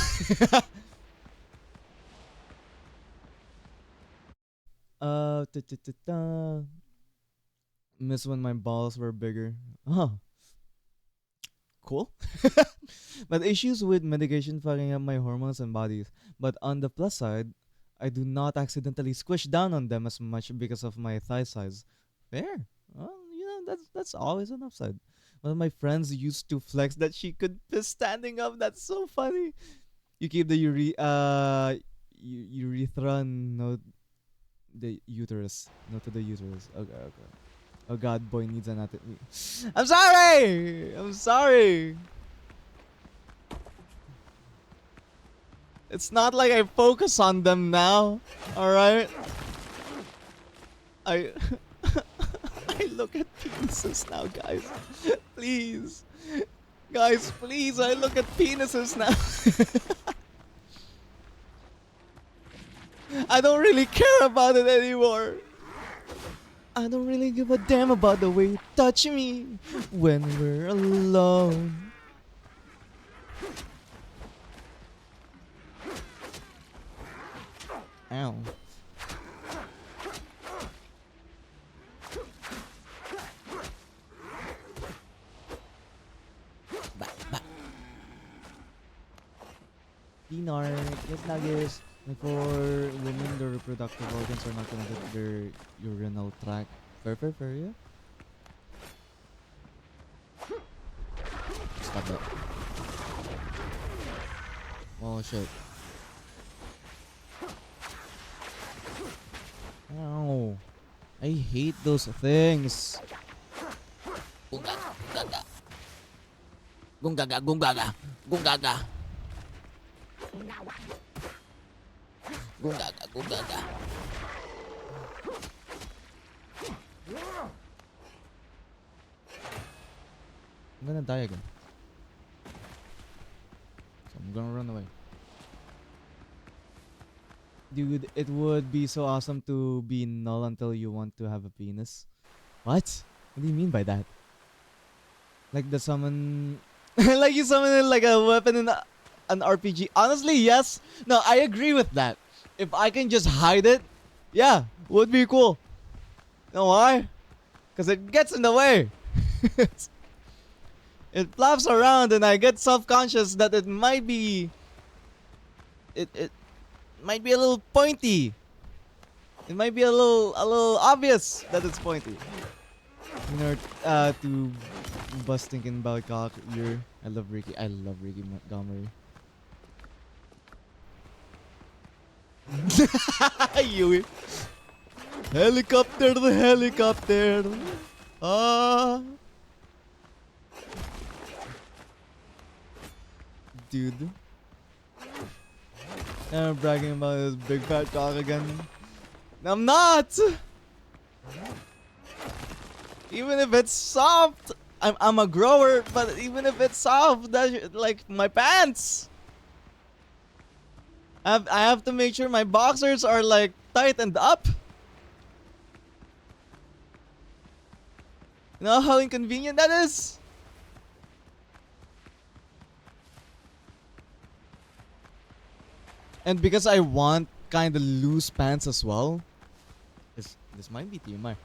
Miss when my balls were bigger. Oh, cool. But issues with medication fucking up my hormones and bodies. But on the plus side, I do not accidentally squish down on them as much because of my thigh size. Fair. Well, that's always an upside. One of my friends used to flex that she could piss standing up. That's so funny. You keep the urethra, no the uterus. No to the uterus. Okay. Oh god, boy needs anatomy. I'm sorry! I'm sorry! It's not like I focus on them now. Alright? I I look at penises now, guys. Please. Guys, please, I look at penises now. I don't really care about it anymore. I don't really give a damn about the way you touch me when we're alone. Ow. Dinar, yes nuggets. For women, the reproductive organs are not connected to their urinal tract. Fair, yeah? Stop that. Oh shit. Ow. I hate those things. Gungaga. Gungaga, gungaga. Gungaga. Gungaga. I'm gonna die again. So I'm gonna run away. Dude, it would be so awesome to be null until you want to have a penis. What? What do you mean by that? Like the summon... like you summon it like a weapon in an RPG. Honestly, yes. No, I agree with that. If I can just hide it, yeah, would be cool. You know why? Because it gets in the way. It flaps around and I get self-conscious that it might be... It might be a little pointy. It might be a little obvious that it's pointy. You know, to bust thinking about cock ear. I love Ricky Montgomery. Yui. Helicopter, the helicopter. Ah. Dude. I'm bragging about his big fat cock again. I'm not! Even if it's soft, I'm a grower, but even if it's soft, that's like my pants. I have to make sure my boxers are like tightened up. You know how inconvenient that is? And because I want kind of loose pants as well. This might be TMI.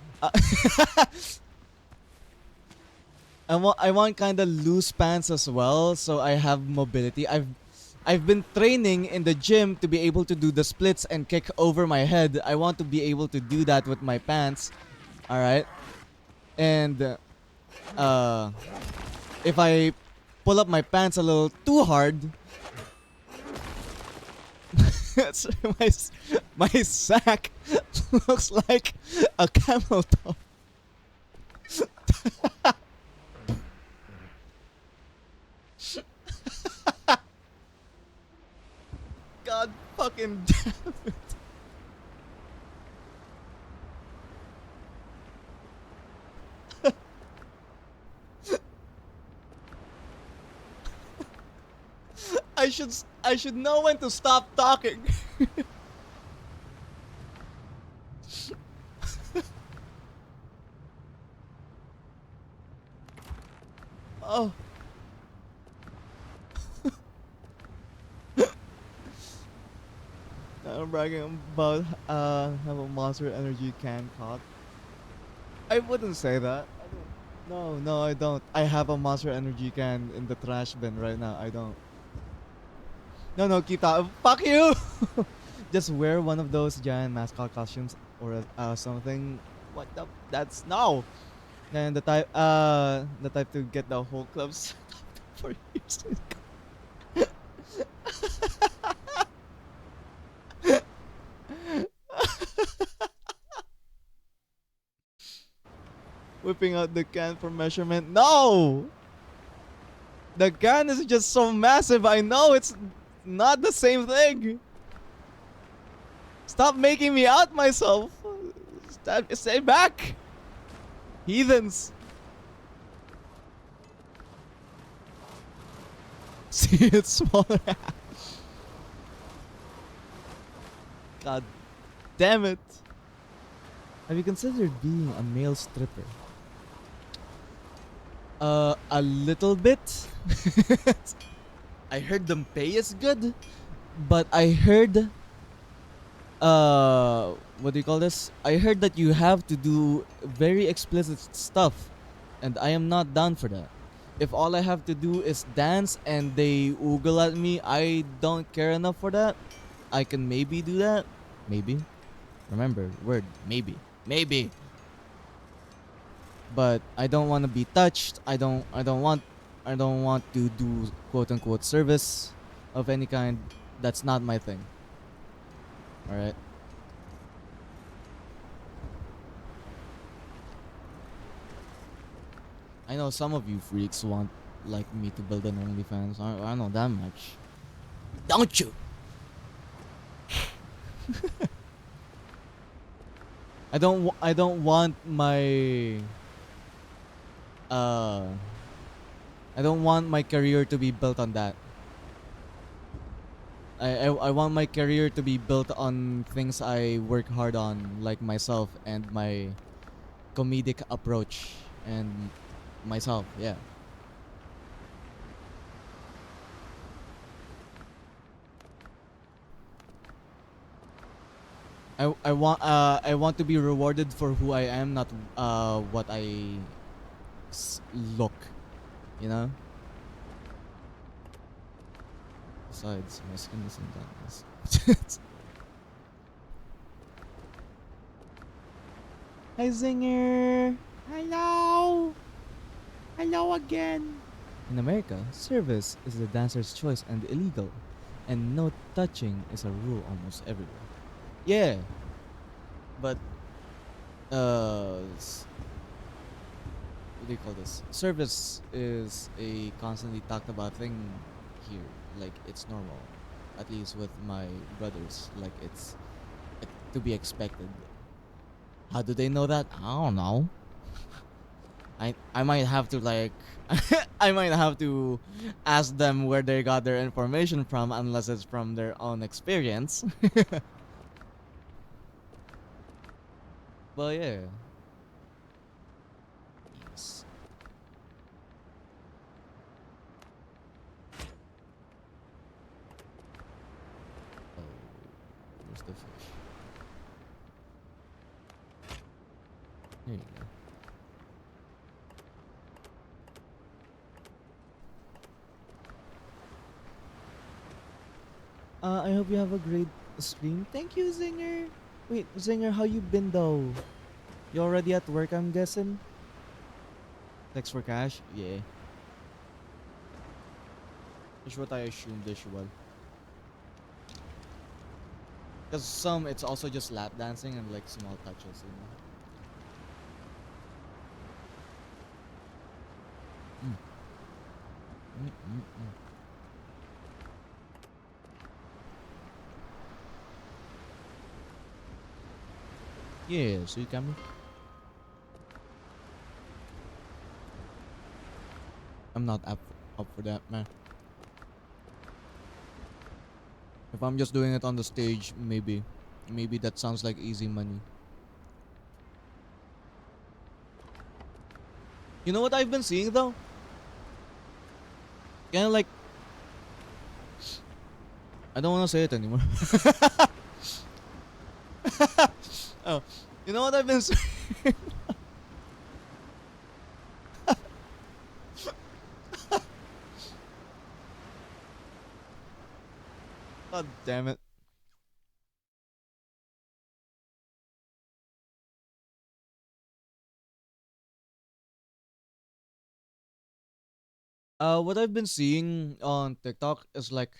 I want kind of loose pants as well, so I have mobility. I've been training in the gym to be able to do the splits and kick over my head. I want to be able to do that with my pants. All right. And uh if I pull up my pants a little too hard, it's- my sack looks like a camel toe. God fucking damn it. I should know when to stop talking. Oh. I'm bragging about have a Monster Energy can cock. I wouldn't say that. No, I don't. I have a Monster Energy can in the trash bin right now. I don't. No, keep that. Fuck you! Just wear one of those giant mascot costumes or something. What the? That's no. And the type to get the whole club set up for years. Whipping out the can for measurement. No! The can is just so massive. I know it's not the same thing. Stop making me out myself. Stay back. Heathens. See, it's smaller. God damn it. Have you considered being a male stripper? A little bit. I heard the pay is good, but I heard, what do you call this? I heard that you have to do very explicit stuff, and I am not down for that. If all I have to do is dance and they oogle at me, I don't care enough for that. I can maybe do that. Maybe. Remember, word, maybe. Maybe. But I don't want to be touched. I don't want to do quote unquote service of any kind. That's not my thing. All right. I know some of you freaks want like me to build an OnlyFans. I know that much. Don't you? I don't want my uh I don't want my career to be built on that. I want my career to be built on things I work hard on, like myself and my comedic approach and myself. Yeah. I want to be rewarded for who I am, not what I look. You know. Besides, my skin isn't that nice. Hi, Zinger. Hello. Hello again. In America, service is the dancer's choice and illegal, and no touching is a rule almost everywhere. Yeah, but what do you call this? Service is a constantly talked about thing here. Like it's normal, at least with my brothers. Like it's to be expected. How do they know that? I don't know. I might have to like I might have to ask them where they got their information from, unless it's from their own experience. But yeah. Yes. Oh, where's the fish? There you go. I hope you have a great stream. Thank you, Zinger. Wait, Zinger, how you been though? You already at work, I'm guessing? Thanks for cash? Yeah. That's what I assumed visual. Because some, it's also just lap dancing and like small touches, you know? Mm. Mm. Yeah, see camera? I'm not up for that, man. If I'm just doing it on the stage, maybe. Maybe that sounds like easy money. You know what I've been seeing though? Kinda like, I don't wanna say it anymore. Oh, you know what I've been seeing? God damn it. What I've been seeing on TikTok is like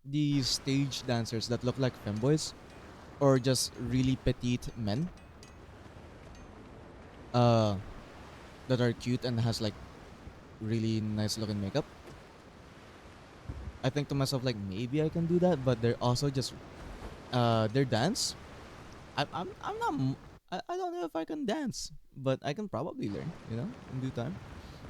these stage dancers that look like femboys or just really petite men. Uh, that are cute and has like really nice looking makeup. I think to myself like maybe I can do that, but they're also just their dance. I'm not. I don't know if I can dance, but I can probably learn. You know, in due time.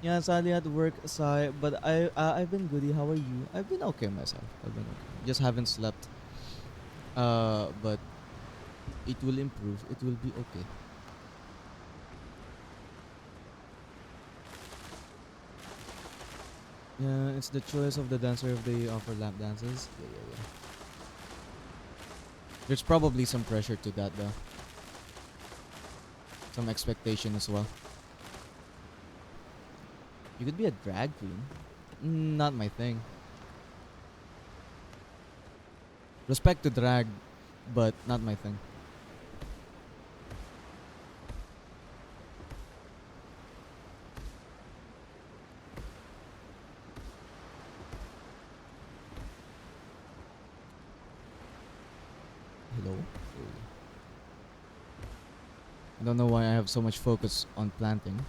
Yeah, sadly at work, sigh. But I've been goody. How are you? I've been okay myself. I've been okay. Just haven't slept. But it will improve. It will be okay. Yeah, it's the choice of the dancer if they offer lap dances. Yeah. There's probably some pressure to that though. Some expectation as well. You could be a drag queen. Not my thing. Respect to drag, but not my thing. Hello? I don't know why I have so much focus on planting.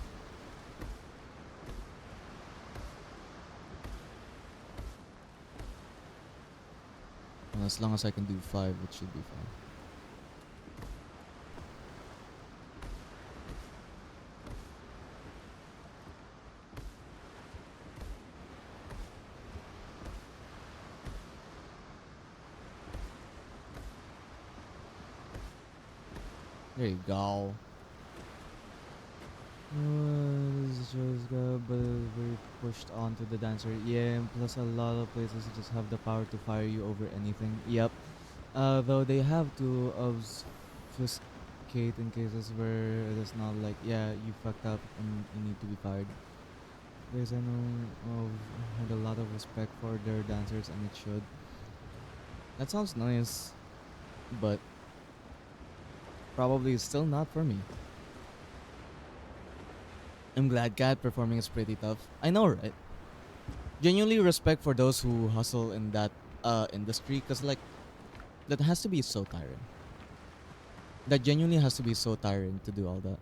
And as long as I can do 5, it should be fine. There you go. This shows got but very pushed onto the dancer. Yeah, and plus a lot of places just have the power to fire you over anything. Yep. Though they have to obfuscate in cases where it is not like, yeah, you fucked up and you need to be fired. There's I know had a lot of respect for their dancers and it should. That sounds nice, but probably still not for me. I'm glad Cat performing is pretty tough. I know, right? Genuinely respect for those who hustle in that industry, cause like that has to be so tiring. That genuinely has to be so tiring to do all that.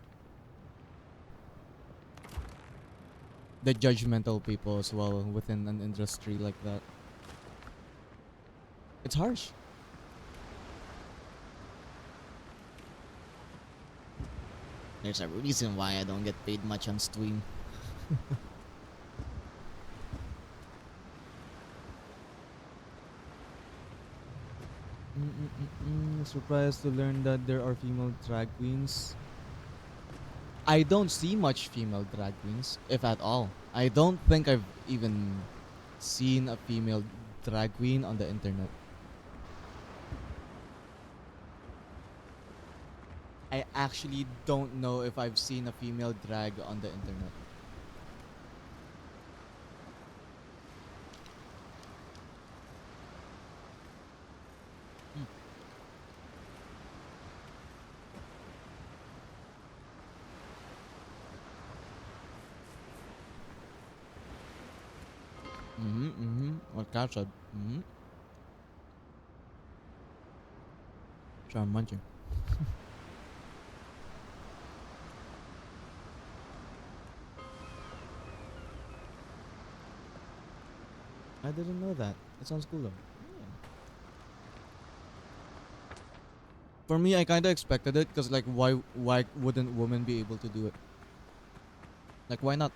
The judgmental people as well within an industry like that. It's harsh. There's a reason why I don't get paid much on stream. Surprised to learn that there are female drag queens. I don't see much female drag queens, if at all. I don't think I've even seen a female drag queen on the internet. I actually don't know if I've seen a female drag on the internet. What cat said. Sorry, I'm munching. I didn't know that. It sounds cool though. Yeah. For me, I kind of expected it because like, why wouldn't women be able to do it? Like, why not?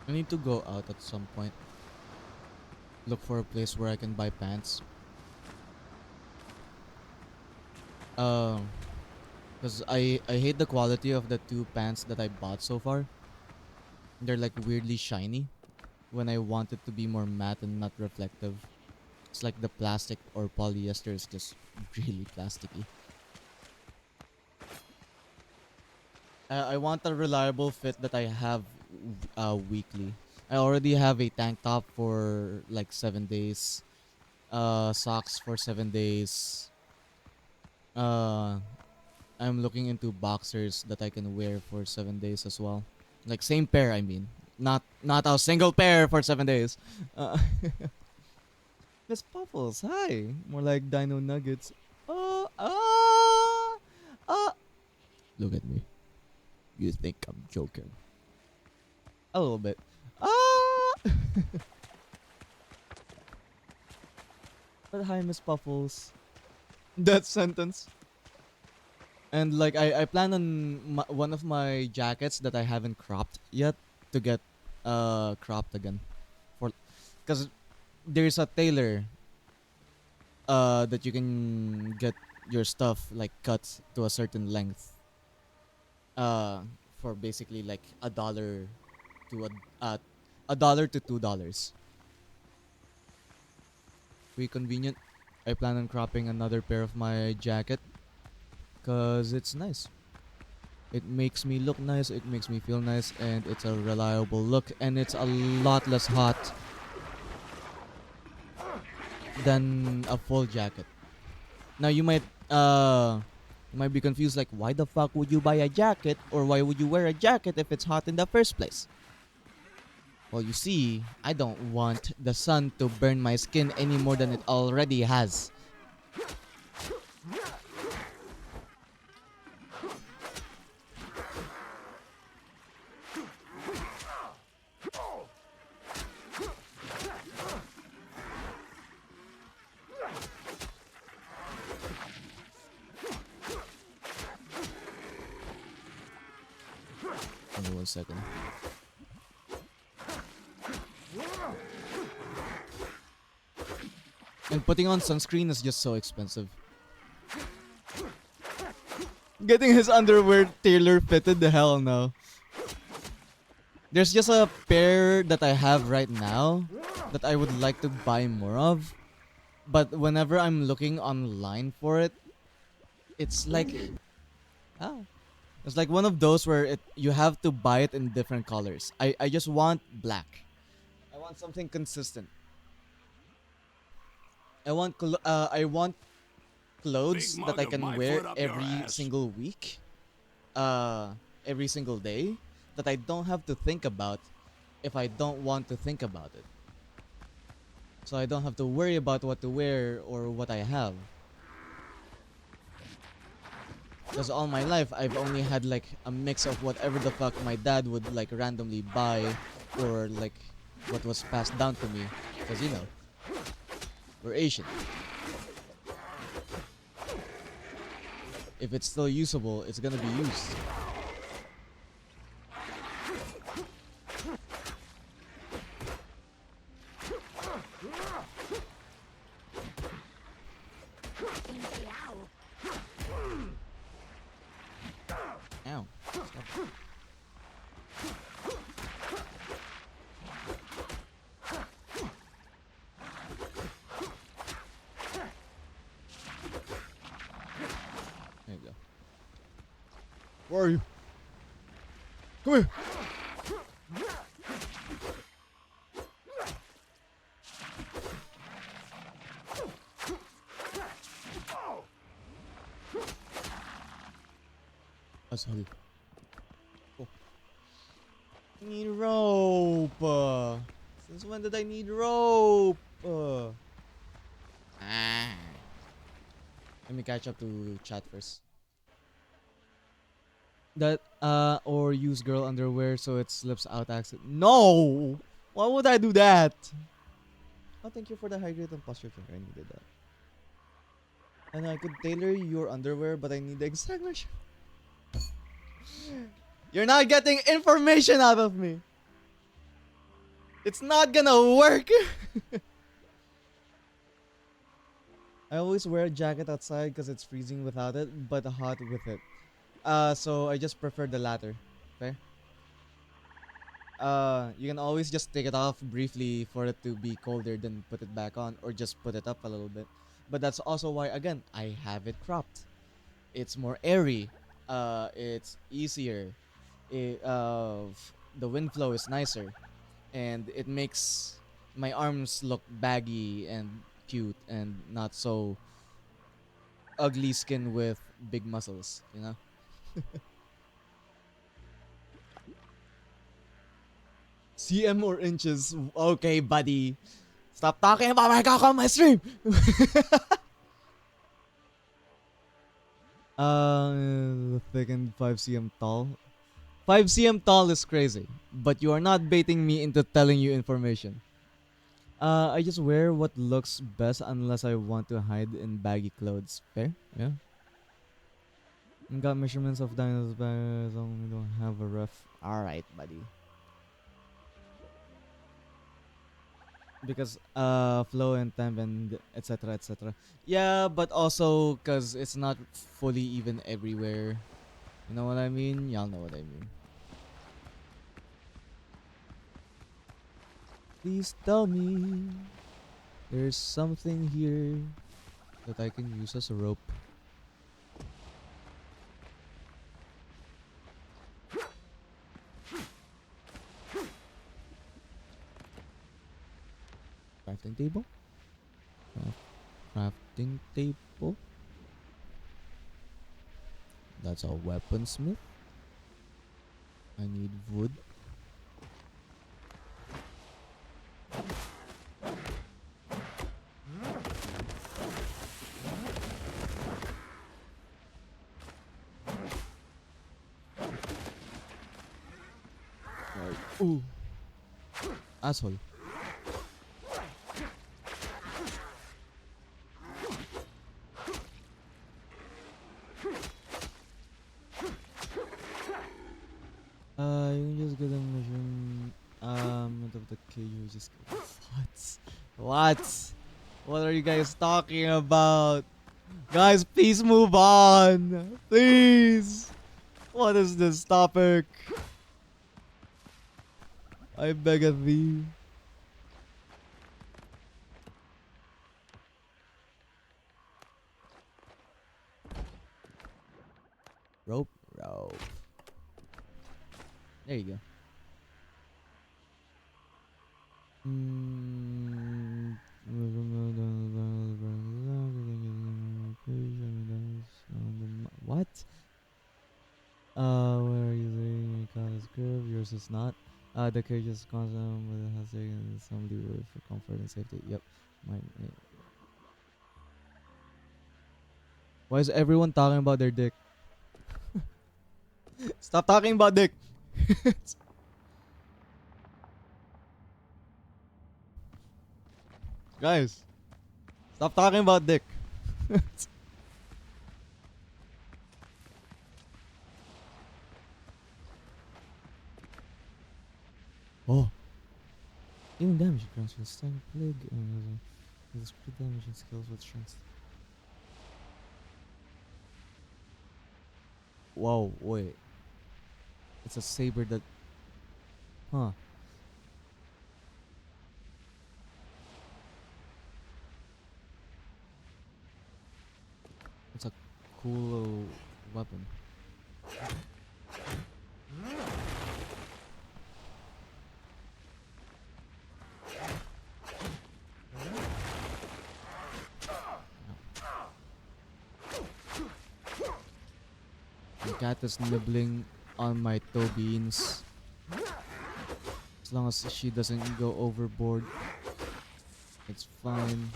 I need to go out at some point. Look for a place where I can buy pants. Because I hate the quality of the two pants that I bought so far. They're like weirdly shiny when I want it to be more matte and not reflective. It's like the plastic or polyester is just really plasticky. I want a reliable fit that I have weekly. I already have a tank top for like 7 days. Socks for 7 days. Uh, I'm looking into boxers that I can wear for 7 days as well. Like same pair, I mean. Not a single pair for 7 days. Uh, Miss Puffles, hi. More like Dino Nuggets. Oh, Look at me. You think I'm joking? A little bit. Ah. But hi, Miss Puffles. That sentence. And like I plan on one of my jackets that I haven't cropped yet to get cropped again, for because there's a tailor that you can get your stuff like cut to a certain length uh for basically like to $1 to $2. Pretty convenient. I plan on cropping another pair of my jacket because it's nice. It makes me look nice, it makes me feel nice, and it's a reliable look, and it's a lot less hot than a full jacket. Now you might be confused like why the fuck would you buy a jacket or why would you wear a jacket if it's hot in the first place? Well, you see, I don't want the sun to burn my skin any more than it already has. Give me 1 second. And putting on sunscreen is just so expensive. Getting his underwear tailor fitted, the hell no. There's just a pair that I have right now that I would like to buy more of. But whenever I'm looking online for it, it's like it's like one of those where you have to buy it in different colors. I just want black. I want something consistent. I want clothes Big that mug I of can my wear foot up your every ass. single week, uh, every single day, that I don't have to think about if I don't want to think about it. So I don't have to worry about what to wear or what I have. Because all my life I've only had like a mix of whatever the fuck my dad would like randomly buy, or like what was passed down to me. Because you know, we're Asian. If it's still usable, it's gonna be used. Ow. Stop. There you go. Where are you? Come here. Asshole. Oh. Need rope. Since when did I need rope? Let me catch up to chat first. That or use girl underwear so it slips out accident. No! Why would I do that? Oh, thank you for the hydrate and posture finger. I needed that. And I could tailor your underwear, but I need the exact measure. You're not getting information out of me. It's not gonna work. I always wear a jacket outside because it's freezing without it, but hot with it. So I just prefer the latter. Okay. You can always just take it off briefly for it to be colder, then put it back on, or just put it up a little bit. But that's also why, again, I have it cropped. It's more airy. It's easier. The wind flow is nicer, and it makes my arms look baggy and cute, and not so ugly skin with big muscles. You know. CM or inches? Okay, buddy. Stop talking about my cock on my stream. Thick and 5 cm tall. 5 cm tall is crazy, but you are not baiting me into telling you information. I just wear what looks best unless I want to hide in baggy clothes. Fair? Yeah. Got measurements of dinos bags. We don't have a ref. Alright, buddy. Because flow and temp and etc etc. Yeah, but also because it's not fully even everywhere. You know what I mean? Y'all know what I mean. Please tell me there's something here that I can use as a rope. Crafting table? Crafting table? That's a weaponsmith. I need wood. Right. Ooh. Asshole. You can just get a mission. Of the cage, you just get what? What are you guys talking about? Guys, please move on. Please. What is this topic? I beg of thee. Rope, rope. There you go. What? Where are you saying your car is curved? Yours is not. The cage is constant, but it has taken some leeway for comfort and safety. Yep. Why is everyone talking about their dick? Stop talking about dick. Guys, stop talking about dick. Oh. Even damage grants with stun plague and with crit damage and skills with strength. Whoa, wait. It's a saber that. Huh. It's a cool weapon. The cat is nibbling on my toe beans. As long as she doesn't go overboard, it's fine.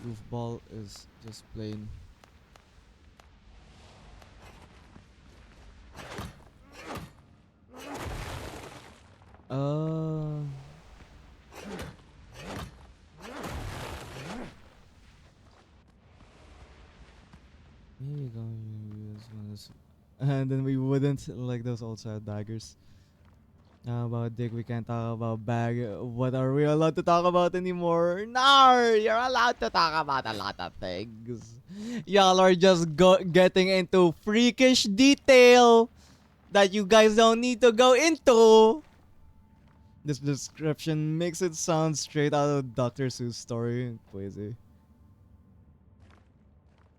Goofball is just plain. Maybe going use one and then we wouldn't like those old style daggers. About dick, we can't talk about bag. What are we allowed to talk about anymore? No, you're allowed to talk about a lot of things. Y'all are just getting into freakish detail that you guys don't need to go into. This description makes it sound straight out of Dr. Seuss story. Poesy.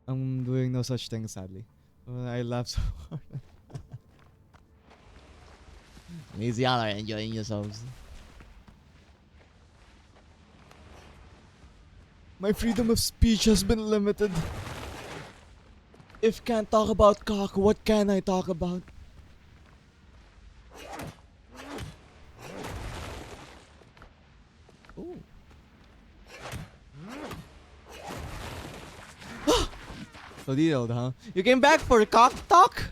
I'm doing no such thing, sadly. I laugh so hard. Means y'all are enjoying yourselves. My freedom of speech has been limited. If can't talk about cock, what can I talk about? Ooh. So detailed, huh? You came back for cock talk?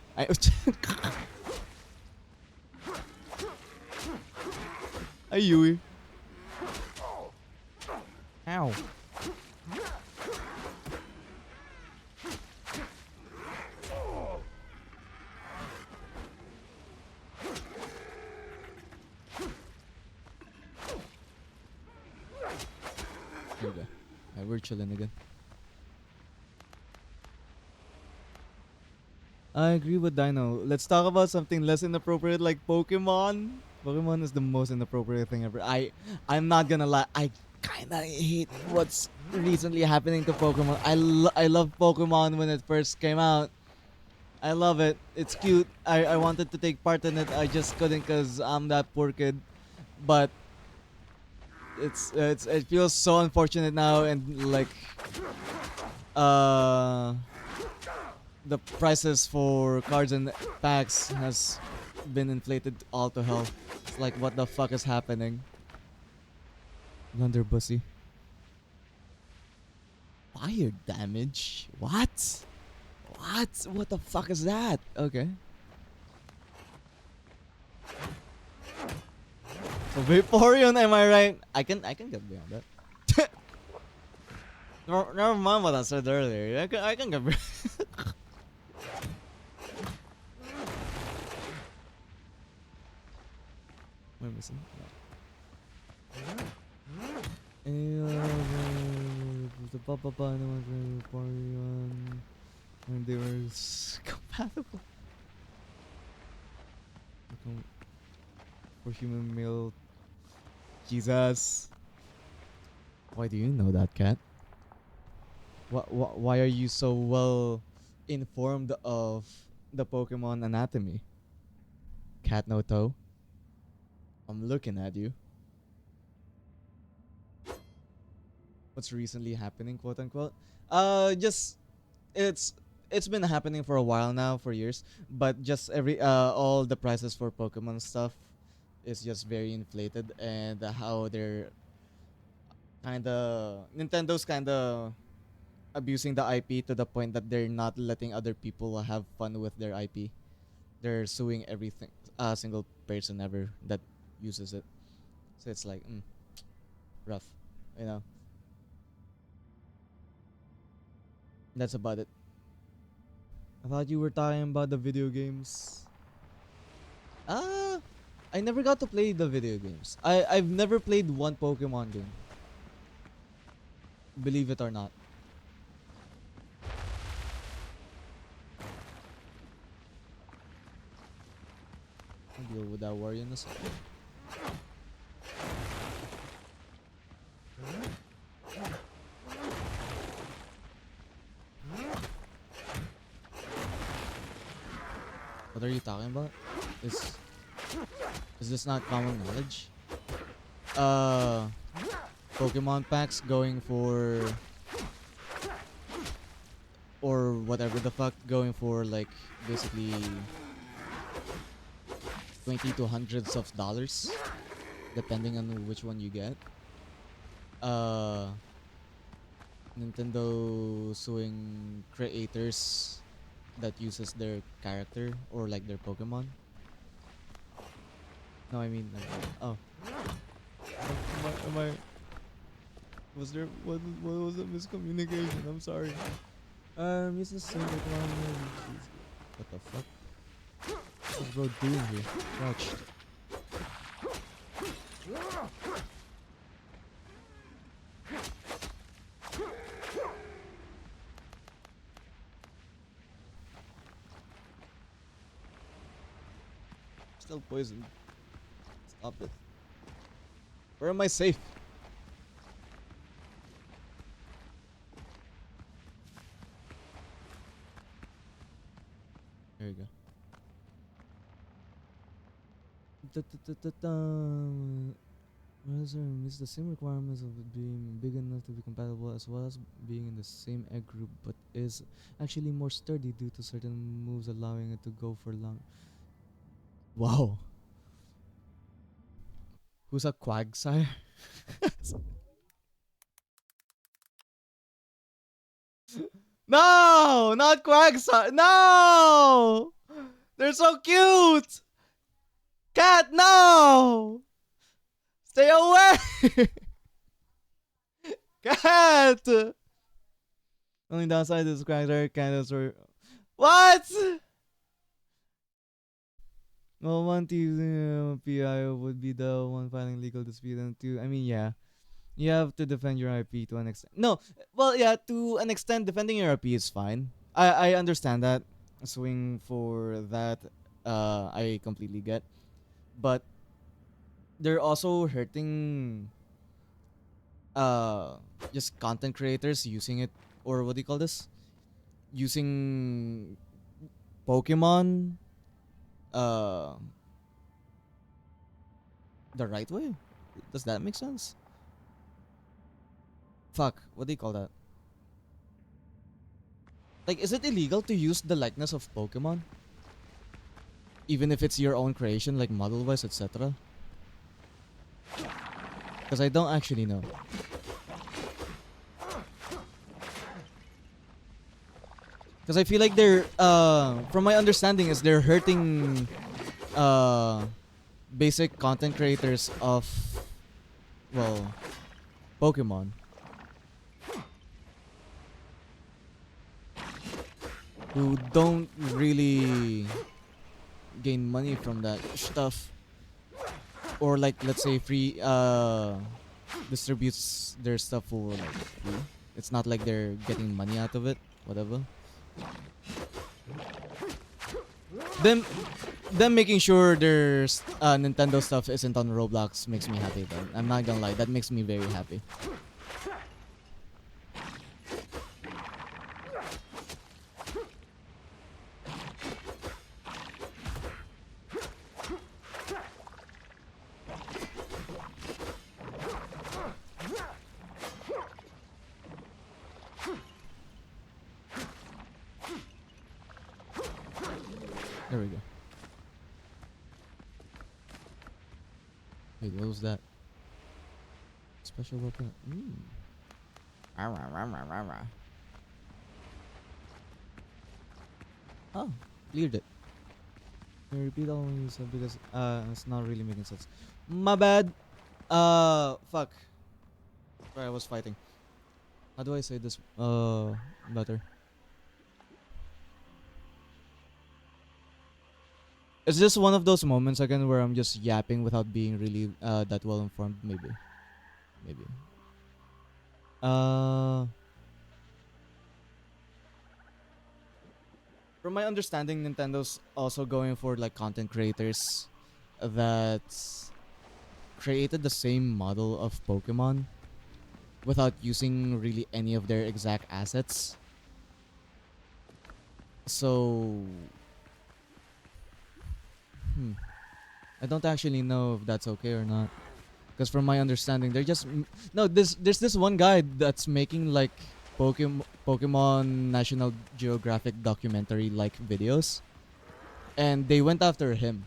Ay, Yui. Ow. Here we go. Alright, we're chilling again. I agree with Dino. Let's talk about something less inappropriate like Pokemon. Pokemon is the most inappropriate thing ever. I'm not gonna lie. I kinda hate what's recently happening to Pokemon. I love Pokemon when it first came out. I love it. It's cute. I wanted to take part in it. I just couldn't cause I'm that poor kid. But it feels so unfortunate now, and like the prices for cards and packs has been inflated all to hell. It's like, what the fuck is happening? Blunderbussy. Fire damage? What? What? What the fuck is that? Okay. So Vaporeon, am I right? I can get beyond that. Never mind what I said earlier. I can get beyond. What am I missing? The Papa when they were compatible. For human male. Jesus. Why do you know that, Cat? Why are you so well informed of the Pokemon anatomy? Cat no toe. I'm looking at you. What's recently happening, quote unquote? Just it's been happening for a while now, for years. But just all the prices for Pokemon stuff is just very inflated, and how they're Nintendo's kinda abusing the IP to the point that they're not letting other people have fun with their IP. They're suing everything, single person ever that uses it. So it's like, rough, you know. That's about it. I thought you were talking about the video games. I never got to play the video games. I've never played one Pokemon game. Believe it or not. I'll deal with that warrior in a second. What are you talking about? Is this not common knowledge? Pokemon packs going for, or whatever the fuck, going for like basically 20 to hundreds of dollars depending on which one you get. Nintendo suing creators that uses their character or like their Pokemon. No, I mean like, oh. Am I was there what was a miscommunication? I'm sorry. It's the same Pokemon. What the fuck? What's bro doing here? Crouched. Still poisoned. Stop it. Where am I safe? There you go. Razor meets the same requirements of it being big enough to be compatible as well as being in the same egg group, but is actually more sturdy due to certain moves allowing it to go for long. Wow. Who's a Quagsire? No! Not Quagsire! No! They're so cute! Cat, no! Stay away! Cat! Only downside is Quagsire kind of sort. What? Well, one to using PI would be the one filing legal dispute, and two, I mean, yeah. You have to defend your IP to an extent. No, well, yeah, to an extent, defending your IP is fine. I understand that. Swing for that, I completely get. But they're also hurting uh just content creators using it, or what do you call this? Using Pokemon uh the right way. Does that make sense? Fuck, what do you call that? Like, is it illegal to use the likeness of Pokemon? Even if it's your own creation, like model-wise, etc.? Because I don't actually know. Because I feel like they're, from my understanding, is they're hurting, basic content creators of, well, Pokemon. Who don't really gain money from that stuff, or like, let's say, free distributes their stuff for like free. It's not like they're getting money out of it, whatever. Them making sure their Nintendo stuff isn't on Roblox makes me happy. Then I'm not gonna lie, that makes me very happy. There we go. Wait, what was that? Special weapon. Oh, cleared it. Can you repeat all you said because it's not really making sense. My bad. Fuck. Sorry, I was fighting. How do I say this better? It's just one of those moments again where I'm just yapping without being really that well informed. Maybe. From my understanding, Nintendo's also going for like content creators that created the same model of Pokemon without using really any of their exact assets. So I don't actually know if that's okay or not. Because from my understanding, they're just no. There's this one guy that's making like Pokemon National Geographic documentary like videos, and they went after him.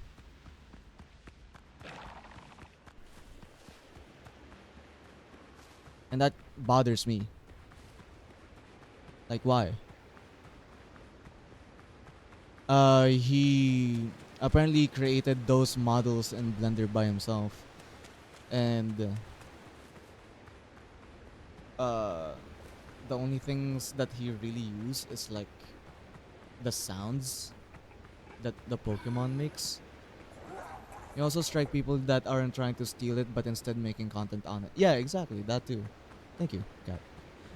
And that bothers me. Like why? He apparently created those models in Blender by himself, and uh, the only things that he really used is like the sounds that the Pokemon makes. You also strike people that aren't trying to steal it but instead making content on it. Yeah, exactly, that too. Thank you, Kat.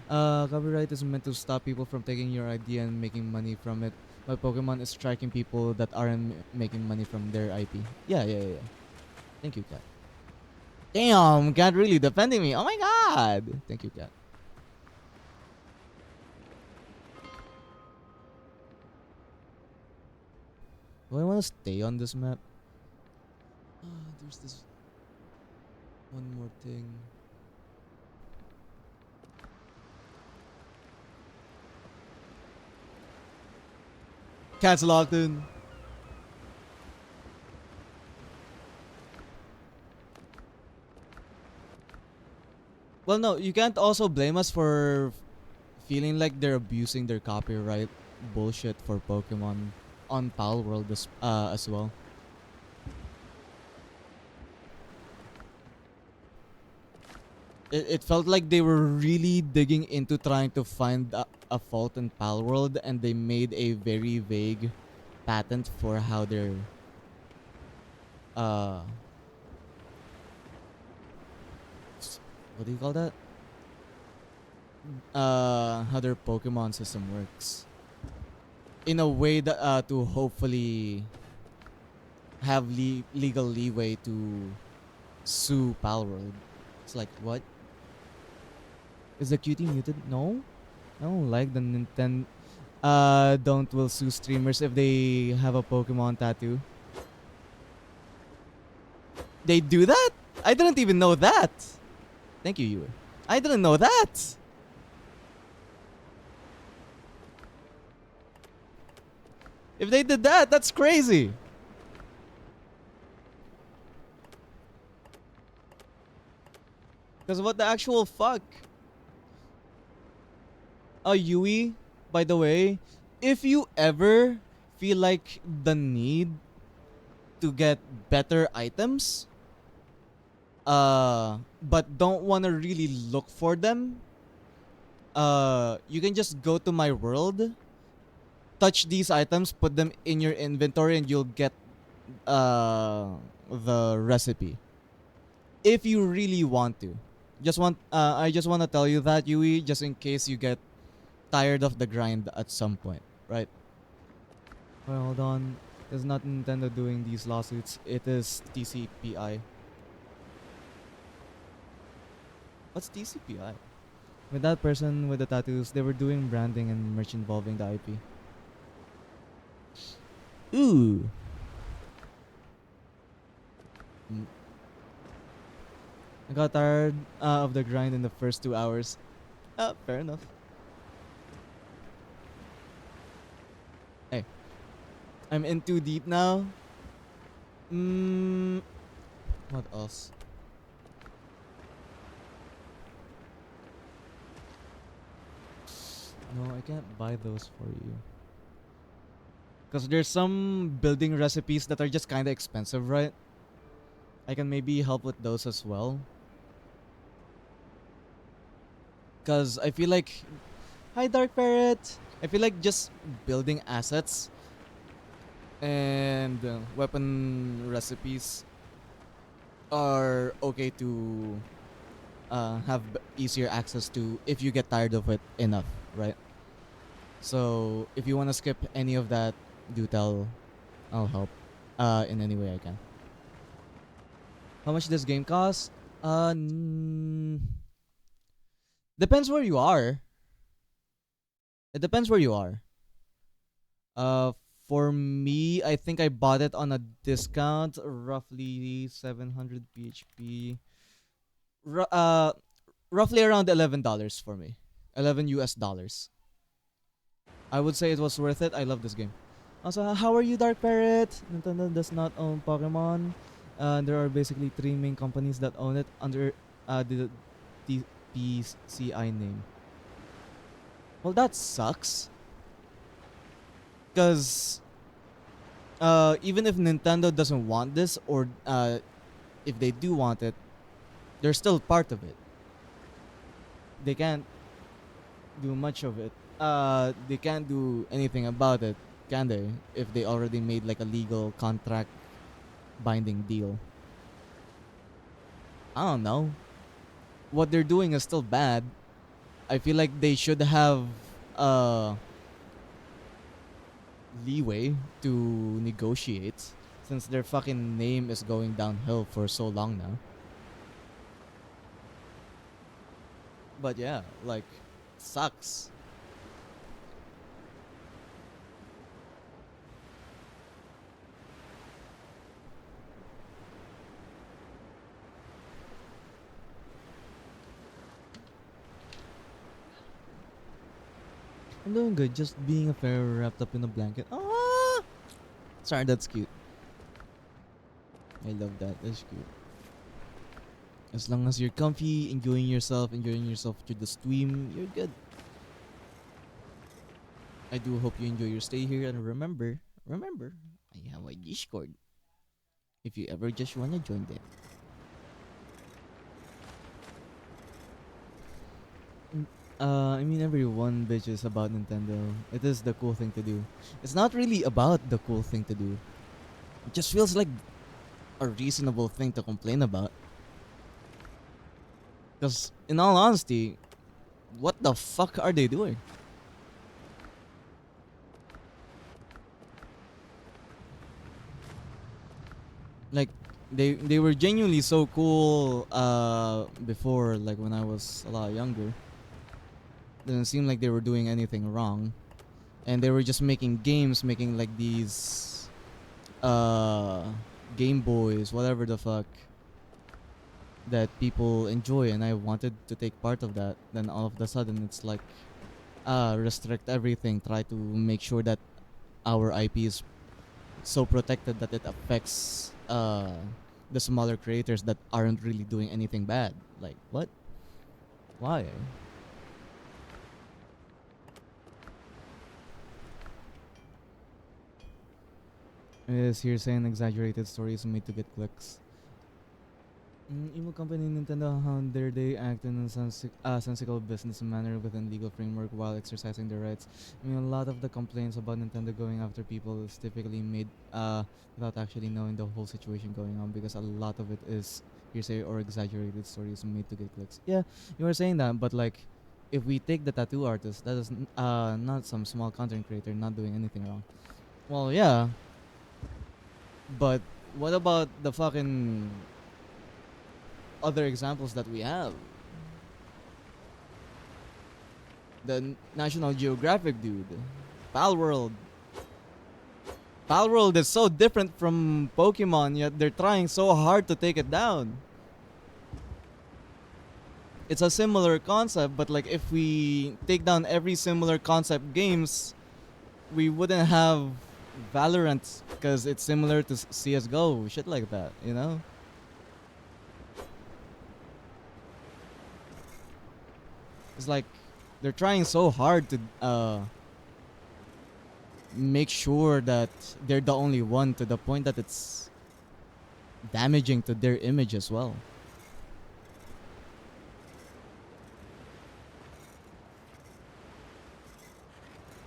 Copyright is meant to stop people from taking your idea and making money from it. But Pokemon is striking people that aren't making money from their IP. Yeah. Thank you, Kat. Damn, Kat really defending me. Oh my god. Thank you, Kat. Do I want to stay on this map? There's this one more thing. Cat's locked in. Well, no, you can't also blame us for feeling like they're abusing their copyright bullshit for Pokemon on Pal World as well. It felt like they were really digging into trying to find a fault in Pal World, and they made a very vague patent for how their uh what do you call that? How their Pokemon system works. In a way that to hopefully have legal leeway to sue Pal World. It's like what? Is the cutie muted? No? I don't like the Nintendo. Don't will sue streamers if they have a Pokemon tattoo. They do that? I didn't even know that. Thank you, Yue. I didn't know that. If they did that, that's crazy. Because what the actual fuck? Yui, by the way, if you ever feel like the need to get better items, but don't want to really look for them, you can just go to my world, touch these items, put them in your inventory, and you'll get the recipe. If you really want to. I just want to tell you that, Yui, just in case you get tired of the grind at some point, right? Well, hold on. It's not Nintendo doing these lawsuits. It is TCPI. What's TCPI? With that person with the tattoos, they were doing branding and merch involving the IP. Ooh. I got tired of the grind in the first 2 hours. Fair enough. Hey, I'm in too deep now. What else? No, I can't buy those for you. Because there's some building recipes that are just kind of expensive, right? I can maybe help with those as well. Because I feel like... Hi, Dark Parrot! I feel like just building assets and weapon recipes are okay to have easier access to if you get tired of it enough, right? So if you want to skip any of that, do tell. I'll help in any way I can. How much does game cost? Depends where you are. It depends where you are. Uh, For me, I think I bought it on a discount, roughly 700 PHP. Ru- uh, roughly around $11 for me. 11 US dollars. I would say it was worth it. I love this game. Also, how are you, Dark Parrot? Nintendo does not own Pokemon. There are basically three main companies that own it under the TPCI name. Well, that sucks. Because even if Nintendo doesn't want this, or if they do want it, they're still part of it. They can't do much of it. They can't do anything about it, can they? If they already made like a legal contract binding deal. I don't know. What they're doing is still bad. I feel like they should have uh leeway to negotiate since their fucking name is going downhill for so long now. But yeah, like, sucks. I'm doing good, just being a fairy wrapped up in a blanket. Ah! Sorry, that's cute. I love that. That's cute. As long as you're comfy, enjoying yourself through the stream, you're good. I do hope you enjoy your stay here, and remember, I have a Discord. If you ever just wanna join that. I mean, everyone bitches about Nintendo. It is the cool thing to do. It's not really about the cool thing to do. It just feels like a reasonable thing to complain about. Because, in all honesty, what the fuck are they doing? Like, they were genuinely so cool before, like when I was a lot younger. Didn't seem like they were doing anything wrong. And they were just making games, making like these Game Boys, whatever the fuck, that people enjoy, and I wanted to take part of that. Then all of a sudden it's like restrict everything, try to make sure that our IP is so protected that it affects the smaller creators that aren't really doing anything bad. Like, what? Why? Is hearsay and exaggerated stories made to get clicks. Emo company Nintendo, how dare they act in a sensical business manner within legal framework while exercising their rights? I mean, a lot of the complaints about Nintendo going after people is typically made without actually knowing the whole situation going on, because a lot of it is hearsay or exaggerated stories made to get clicks. Yeah, you were saying that, but like, if we take the tattoo artist, that is not some small content creator not doing anything wrong. Well, yeah, but what about the fucking other examples that we have? The National Geographic dude, Palworld. Palworld is so different from Pokemon, yet they're trying so hard to take it down. It's a similar concept, but like, if we take down every similar concept games, we wouldn't have Valorant because it's similar to CS:GO, shit like that, you know? It's like they're trying so hard to make sure that they're the only one, to the point that it's damaging to their image as well.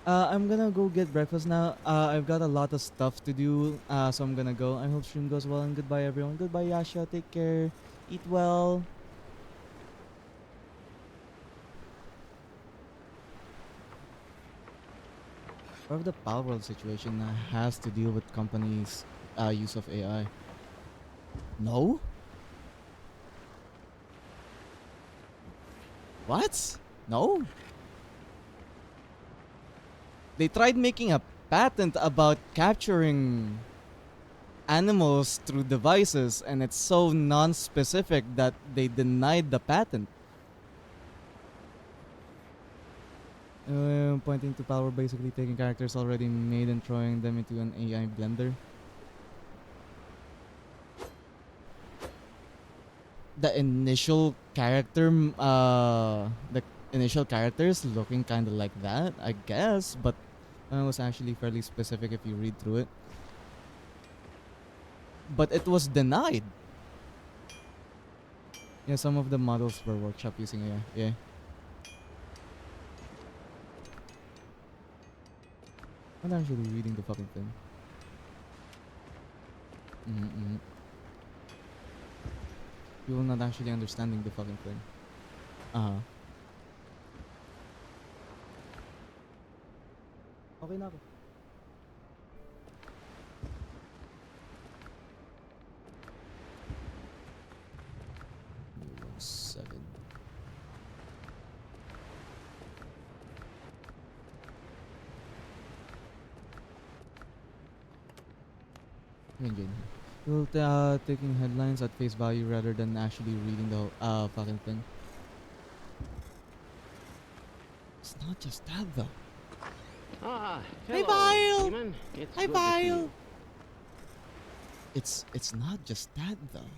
I'm gonna go get breakfast now. I've got a lot of stuff to do, so I'm gonna go. I hope stream goes well, and goodbye everyone. Goodbye Yasha, take care, eat well. Part of the Palworld situation has to deal with companies' use of AI. No? What? No? They tried making a patent about capturing animals through devices, and it's so non-specific that they denied the patent. Pointing to power, basically taking characters already made and throwing them into an AI blender. The initial character, the initial characters looking kind of like that, I guess, but it was actually fairly specific if you read through it. But it was denied. Yeah, some of the models were workshop using AI. Yeah. I'm not actually reading the fucking thing. Mm-hmm. People not actually understanding the fucking thing. Uh-huh. Okay na ako. 7. Yun. Well, taking headlines at face value rather than actually reading the fucking thing. It's not just that though. Ah, Hi, hello, Vile. Freeman. It's Hi, good to see Vile. you. It's not just that though.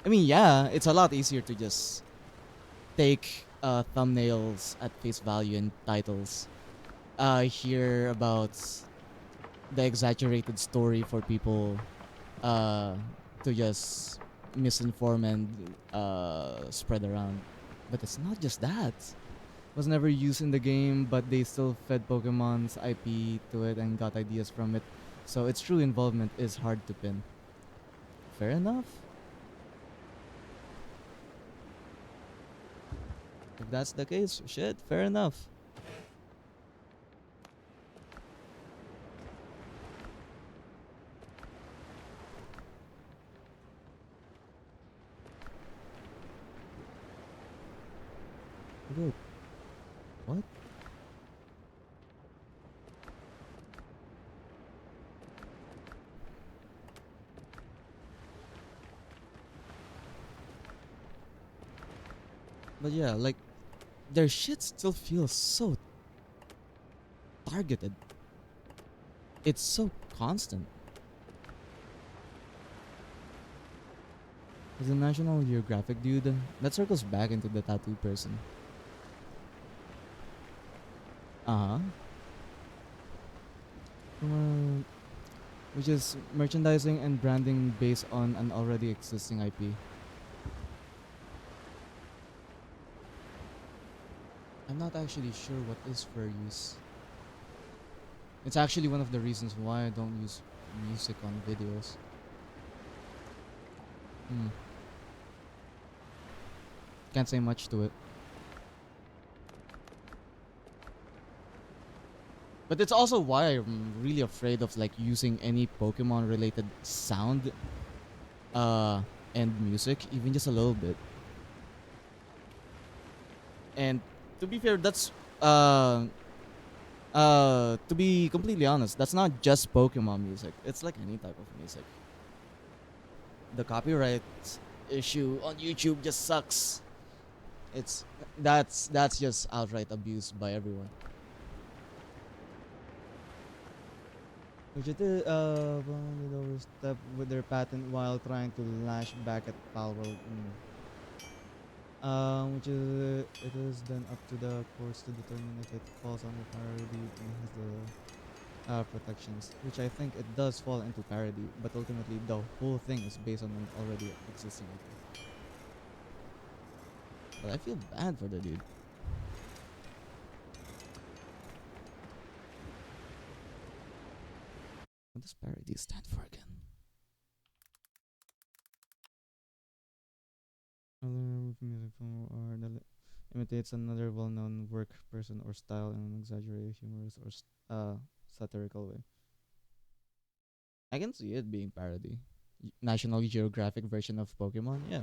I mean, yeah, it's a lot easier to just take thumbnails at face value and titles. Hear about the exaggerated story for people to just misinform and spread around. But it's not just that. Was never used in the game, but they still fed Pokemon's IP to it and got ideas from it. So its true involvement is hard to pin. Fair enough. If that's the case, shit, fair enough. Wait, what? But yeah, like, their shit still feels so targeted. It's so constant. As a National Geographic dude, that circles back into the tattoo person. Uh-huh. Which is merchandising and branding based on an already existing IP. I'm not actually sure what is fair use. It's actually one of the reasons why I don't use music on videos. Can't say much to it. But it's also why I'm really afraid of like using any Pokemon related sound and music, even just a little bit. And to be fair, that's to be completely honest, that's not just Pokemon music. It's like any type of music. The copyright issue on YouTube just sucks. That's just outright abuse by everyone. Which it is did overstep with their patent while trying to lash back at Palworld. Which is it is then up to the courts to determine if it falls under parody and has the protections, which I think it does fall into parody, but ultimately the whole thing is based on an already existing IP. But I feel bad for the dude. What does parody stand for again? Music from or imitates another well-known work, person, or style in an exaggerated, humorous, or satirical way. I can see it being parody. National Geographic version of Pokemon, yeah.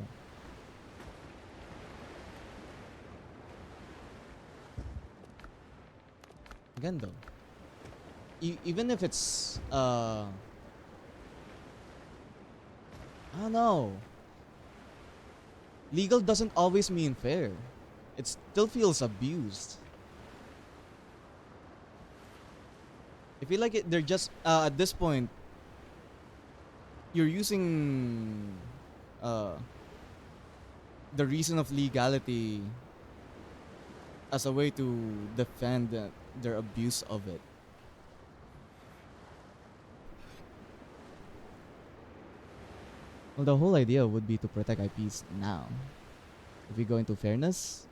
Again though, even if it's I don't know. Legal doesn't always mean fair. It still feels abused. I feel like they're just at this point you're using the reason of legality as a way to defend their abuse of it. Well, the whole idea would be to protect IPs now. If we go into fairness,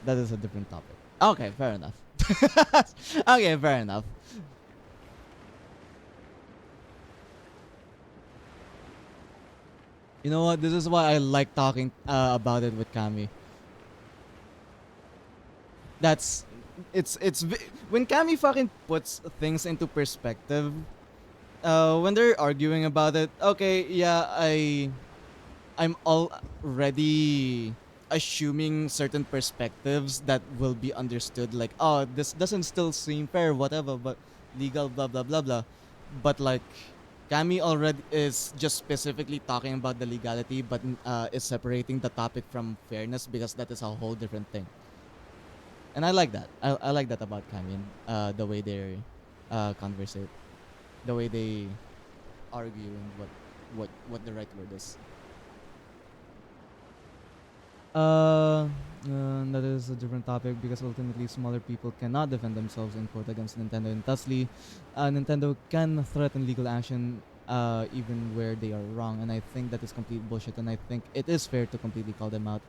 that is a different topic. Okay, fair enough. Okay, fair enough. You know what? This is why I like talking about it with Kami. That's when Kami fucking puts things into perspective. When they're arguing about it, okay, yeah, I'm already assuming certain perspectives that will be understood, like, oh, this doesn't still seem fair, whatever, but legal, blah blah blah blah. But like, Kami already is just specifically talking about the legality, but is separating the topic from fairness because that is a whole different thing. And I like that. I like that about Kami and the way they conversate, the way they argue, and what the right word is. That is a different topic because ultimately smaller people cannot defend themselves in court against Nintendo, and thusly, Nintendo can threaten legal action even where they are wrong, and I think that is complete bullshit, and I think it is fair to completely call them out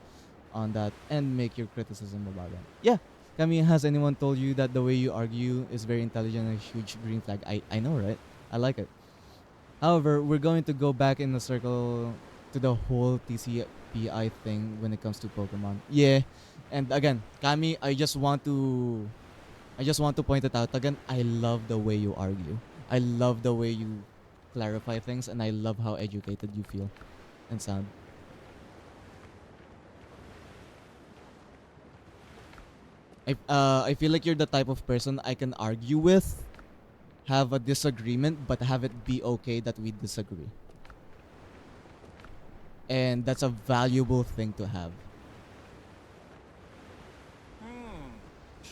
on that and make your criticism about them. Yeah, Kami, has anyone told you that the way you argue is very intelligent and a huge green flag? I know, right? I like it. However, we're going to go back in the circle to the whole TCPI thing when it comes to Pokemon. Yeah, and again, Kami, I just want to point it out again. I love the way you argue. I love the way you clarify things, and I love how educated you feel and sound. I feel like you're the type of person I can argue with, have a disagreement, but have it be okay that we disagree. And that's a valuable thing to have.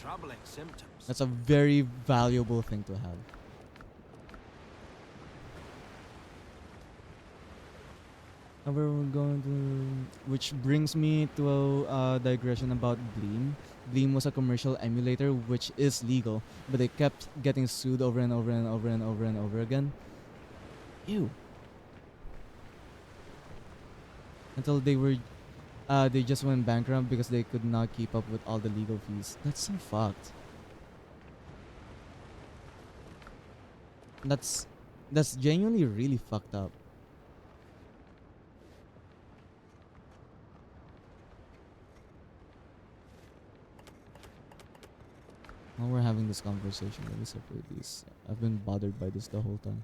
Troubling symptoms. That's a very valuable thing to have. However, we're going to, which brings me to a digression about Bleem. Bleem was a commercial emulator which is legal, but they kept getting sued over and over and over and over and over again. Ew. Until they just went bankrupt because they could not keep up with all the legal fees. That's so fucked. That's genuinely really fucked up. While we're having this conversation, let me separate these. I've been bothered by this the whole time.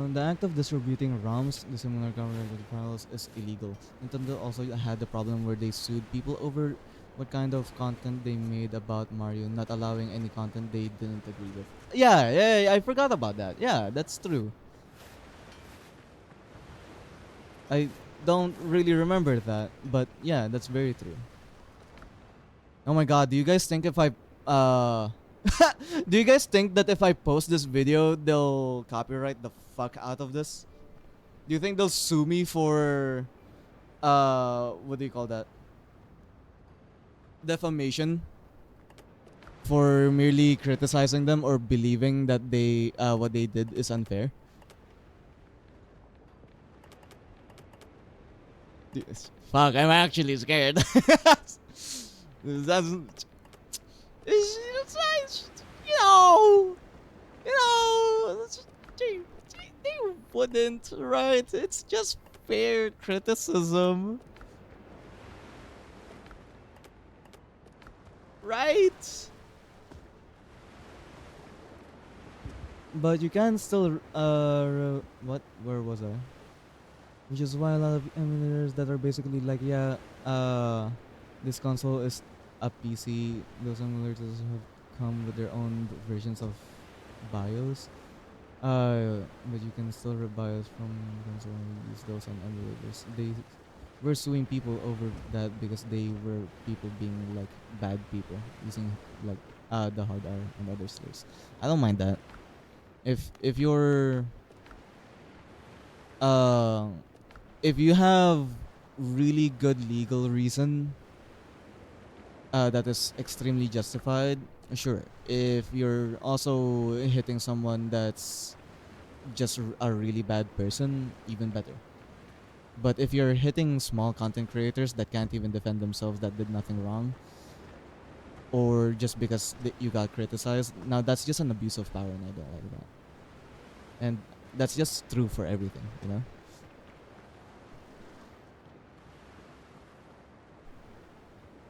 The act of distributing ROMs, the similar government files, is illegal. Nintendo also had the problem where they sued people over what kind of content they made about Mario, not allowing any content they didn't agree with. Yeah, I forgot about that. Yeah, that's true. I don't really remember that, but yeah, that's very true. Oh my god, do you guys think if I do you guys think that if I post this video, they'll copyright the fuck out of this? Do you think they'll sue me for what do you call that? Defamation? For merely criticizing them or believing that they what they did is unfair? Fuck, I'm actually scared. That's it's you know, they, they wouldn't, right? It's just fair criticism, right? But you can still what? Where was I? Which is why a lot of emulators that are basically like, yeah, this console is a PC. Those emulators have come with their own versions of BIOS. But you can still rip BIOS from console and use those on emulators. They were suing people over that because they were people being like bad people using like the hard R and other slurs. I don't mind that. If you're uh if you have really good legal reason that is extremely justified, sure. If you're also hitting someone that's just a really bad person, even better. But if you're hitting small content creators that can't even defend themselves, that did nothing wrong, or just because you got criticized, now that's just an abuse of power, and I don't like that. And that's just true for everything, you know.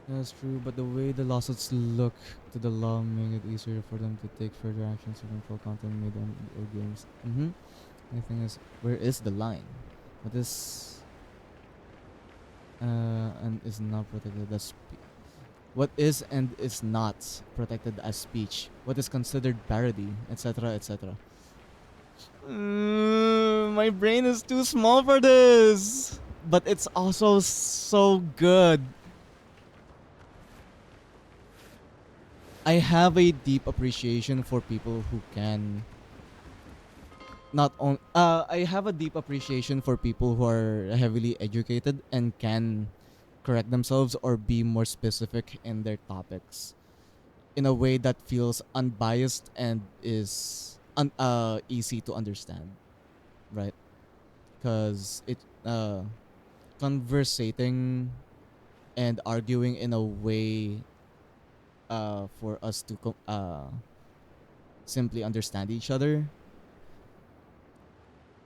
That's true, but the way the lawsuits look to the law make it easier for them to take further actions to control content made on video games. The thing is, where is the line? What is and is not protected as what is and is not protected as speech? What is considered parody, etc., etc. My brain is too small for this, but it's also so good. I have a deep appreciation for people who can not on I have a deep appreciation for people who are heavily educated and can correct themselves or be more specific in their topics in a way that feels unbiased and is easy to understand, right? Cuz it conversating and arguing in a way for us to simply understand each other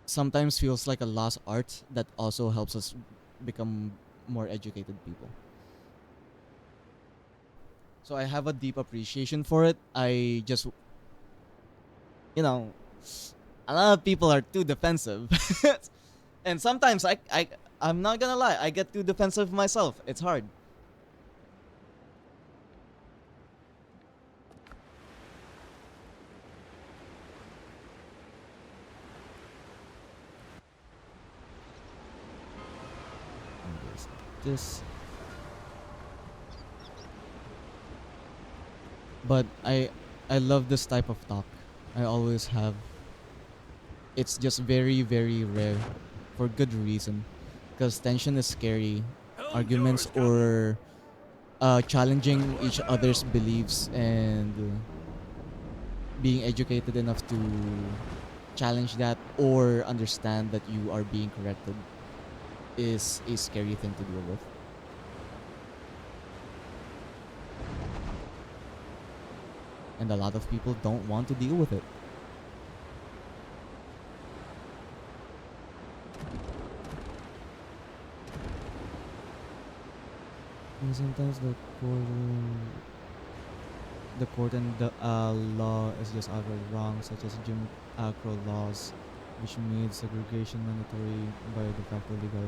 sometimes feels like a lost art that also helps us become more educated people. So I have a deep appreciation for it. I just, you know, a lot of people are too defensive. And sometimes I'm not gonna lie, I get too defensive myself. It's hard. Anyways, this but I love this type of talk. I always have. It's just very very rare for good reason because tension is scary. Arguments or challenging each other's beliefs and being educated enough to challenge that or understand that you are being corrected is a scary thing to deal with. And a lot of people don't want to deal with it. And sometimes the court and the law is just outright wrong, such as Jim Crow laws, which made segregation mandatory by de facto legal.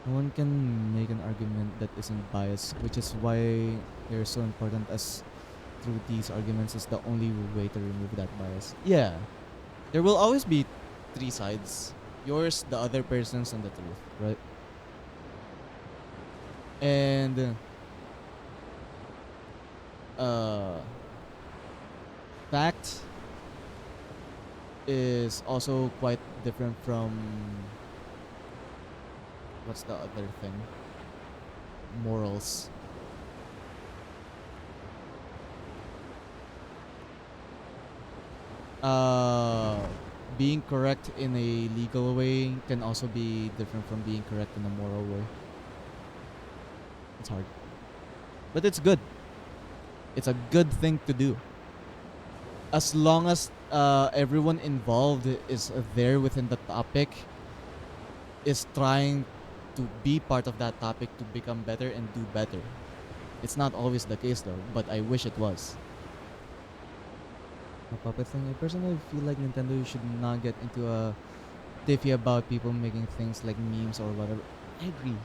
No one can make an argument that isn't biased, which is why they're so important as through these arguments is the only way to remove that bias. Yeah. There will always be three sides. Yours, the other person's, and the truth, right? And fact is also quite different from what's the other thing? Morals. being correct in a legal way can also be different from being correct in a moral way. It's hard. But it's good. It's a good thing to do. As long as everyone involved is there within the topic, is trying to be part of that topic to become better and do better. It's not always the case though, but I wish it was. A puppet thing. I personally feel like Nintendo should not get into a tiffy about people making things like memes or whatever. I agree.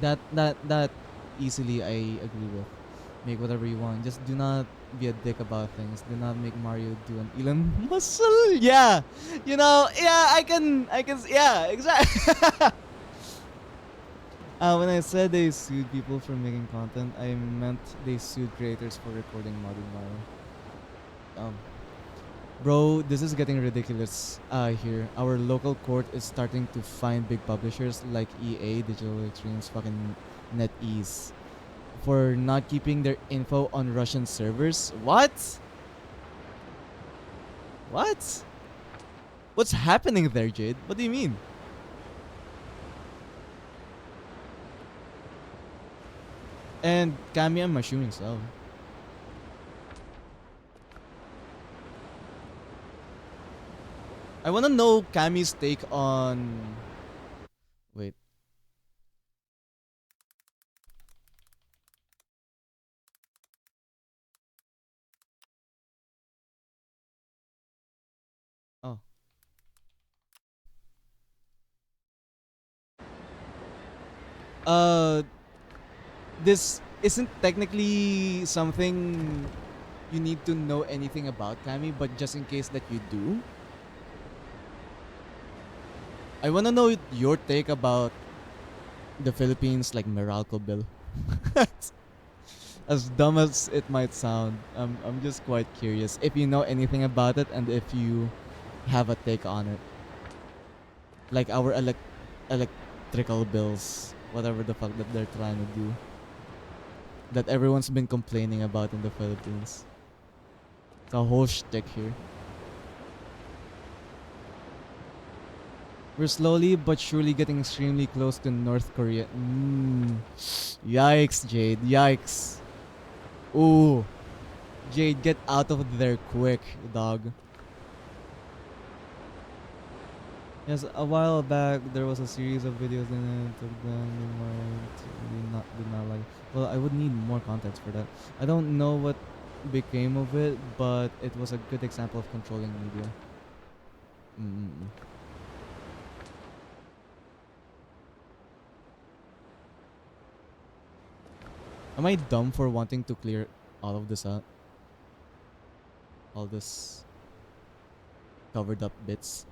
That easily I agree with. Make whatever you want. Just do not be a dick about things. Do not make Mario do an Elon muscle. Yeah, you know. Yeah, I can. Yeah, exactly. When I said they sued people for making content, I meant they sued creators for recording modding Mario. Bro, this is getting ridiculous here. Our local court is starting to fine big publishers like EA, Digital Extremes, fucking NetEase for not keeping their info on Russian servers. What? What? What's happening there, Jade? What do you mean? And Kami, I'm assuming so. I wanna know Kami's take on... Wait. Oh. This isn't technically something you need to know anything about, Kami, but just in case that you do, I wanna know your take about the Philippines, like Meralco bill. As dumb as it might sound, I'm just quite curious if you know anything about it and if you have a take on it. Like our electrical bills, whatever the fuck that they're trying to do. That everyone's been complaining about in the Philippines. It's a whole shtick here. We're slowly but surely getting extremely close to North Korea. Yikes, Jade. Yikes. Ooh. Jade, get out of there quick, dog. Yes, a while back there was a series of videos in it took them did not like. Well, I would need more context for that. I don't know what became of it, but it was a good example of controlling media. Am I dumb for wanting to clear all of this out? All this covered up bits.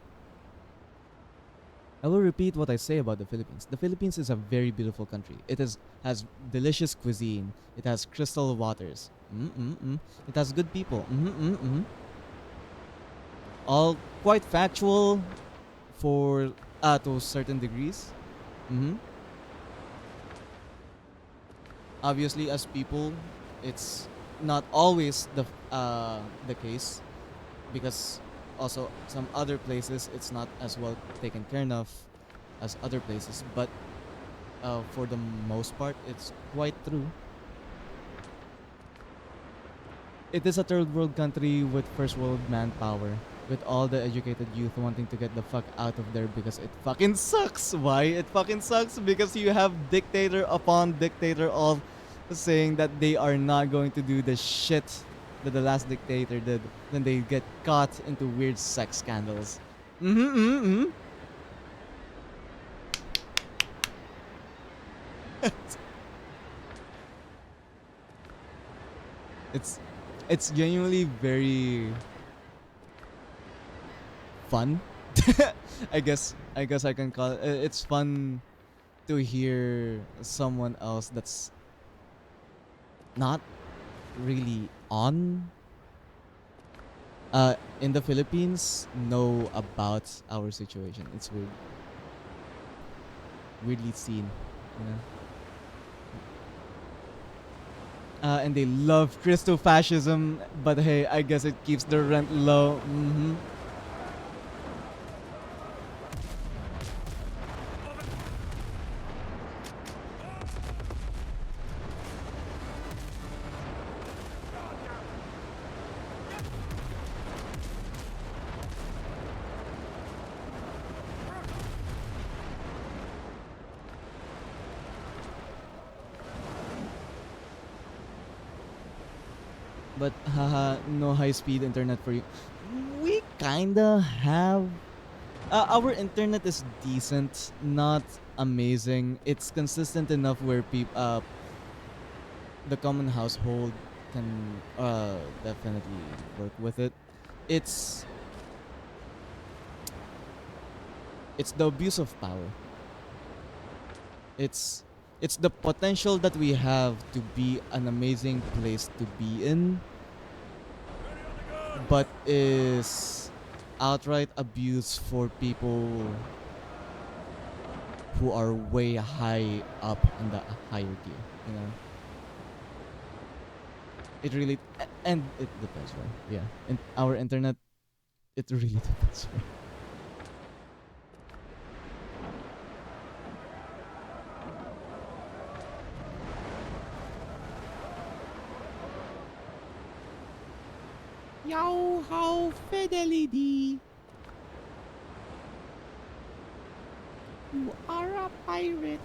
I will repeat what I say about the Philippines. The Philippines is a very beautiful country. It has delicious cuisine. It has crystal waters. It has good people. All quite factual for to certain degrees. Obviously, as people, it's not always the case, because also some other places it's not as well taken care of as other places, but for the most part it's quite true. It is a third world country with first world manpower, with all the educated youth wanting to get the fuck out of there because it fucking sucks. Why it fucking sucks? Because you have dictator upon dictator all saying that they are not going to do the shit that the last dictator did. Then they get caught into weird sex scandals. It's genuinely very fun. I guess I can call it. It's fun to hear someone else that's not really on in the Philippines know about our situation. It's weird. Weirdly seen, you know. And they love Christo-fascism, but hey, I guess it keeps the rent low. But haha, no high-speed internet for you. We kinda have. Our internet is decent, not amazing. It's consistent enough where the common household can definitely work with it. It's it's the abuse of power. It's it's the potential that we have to be an amazing place to be in, but is outright abuse for people who are way high up in the hierarchy, you know. It really and it depends, right? Yeah, in our internet, it really depends, right? Yo ho fidelity. You are a pirate.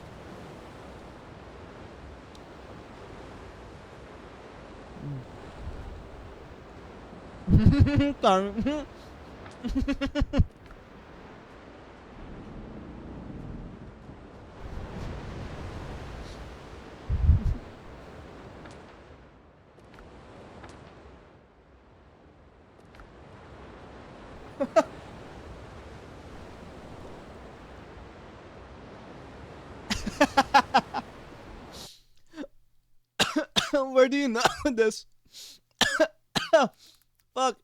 Tar- Where do you know this? Fuck.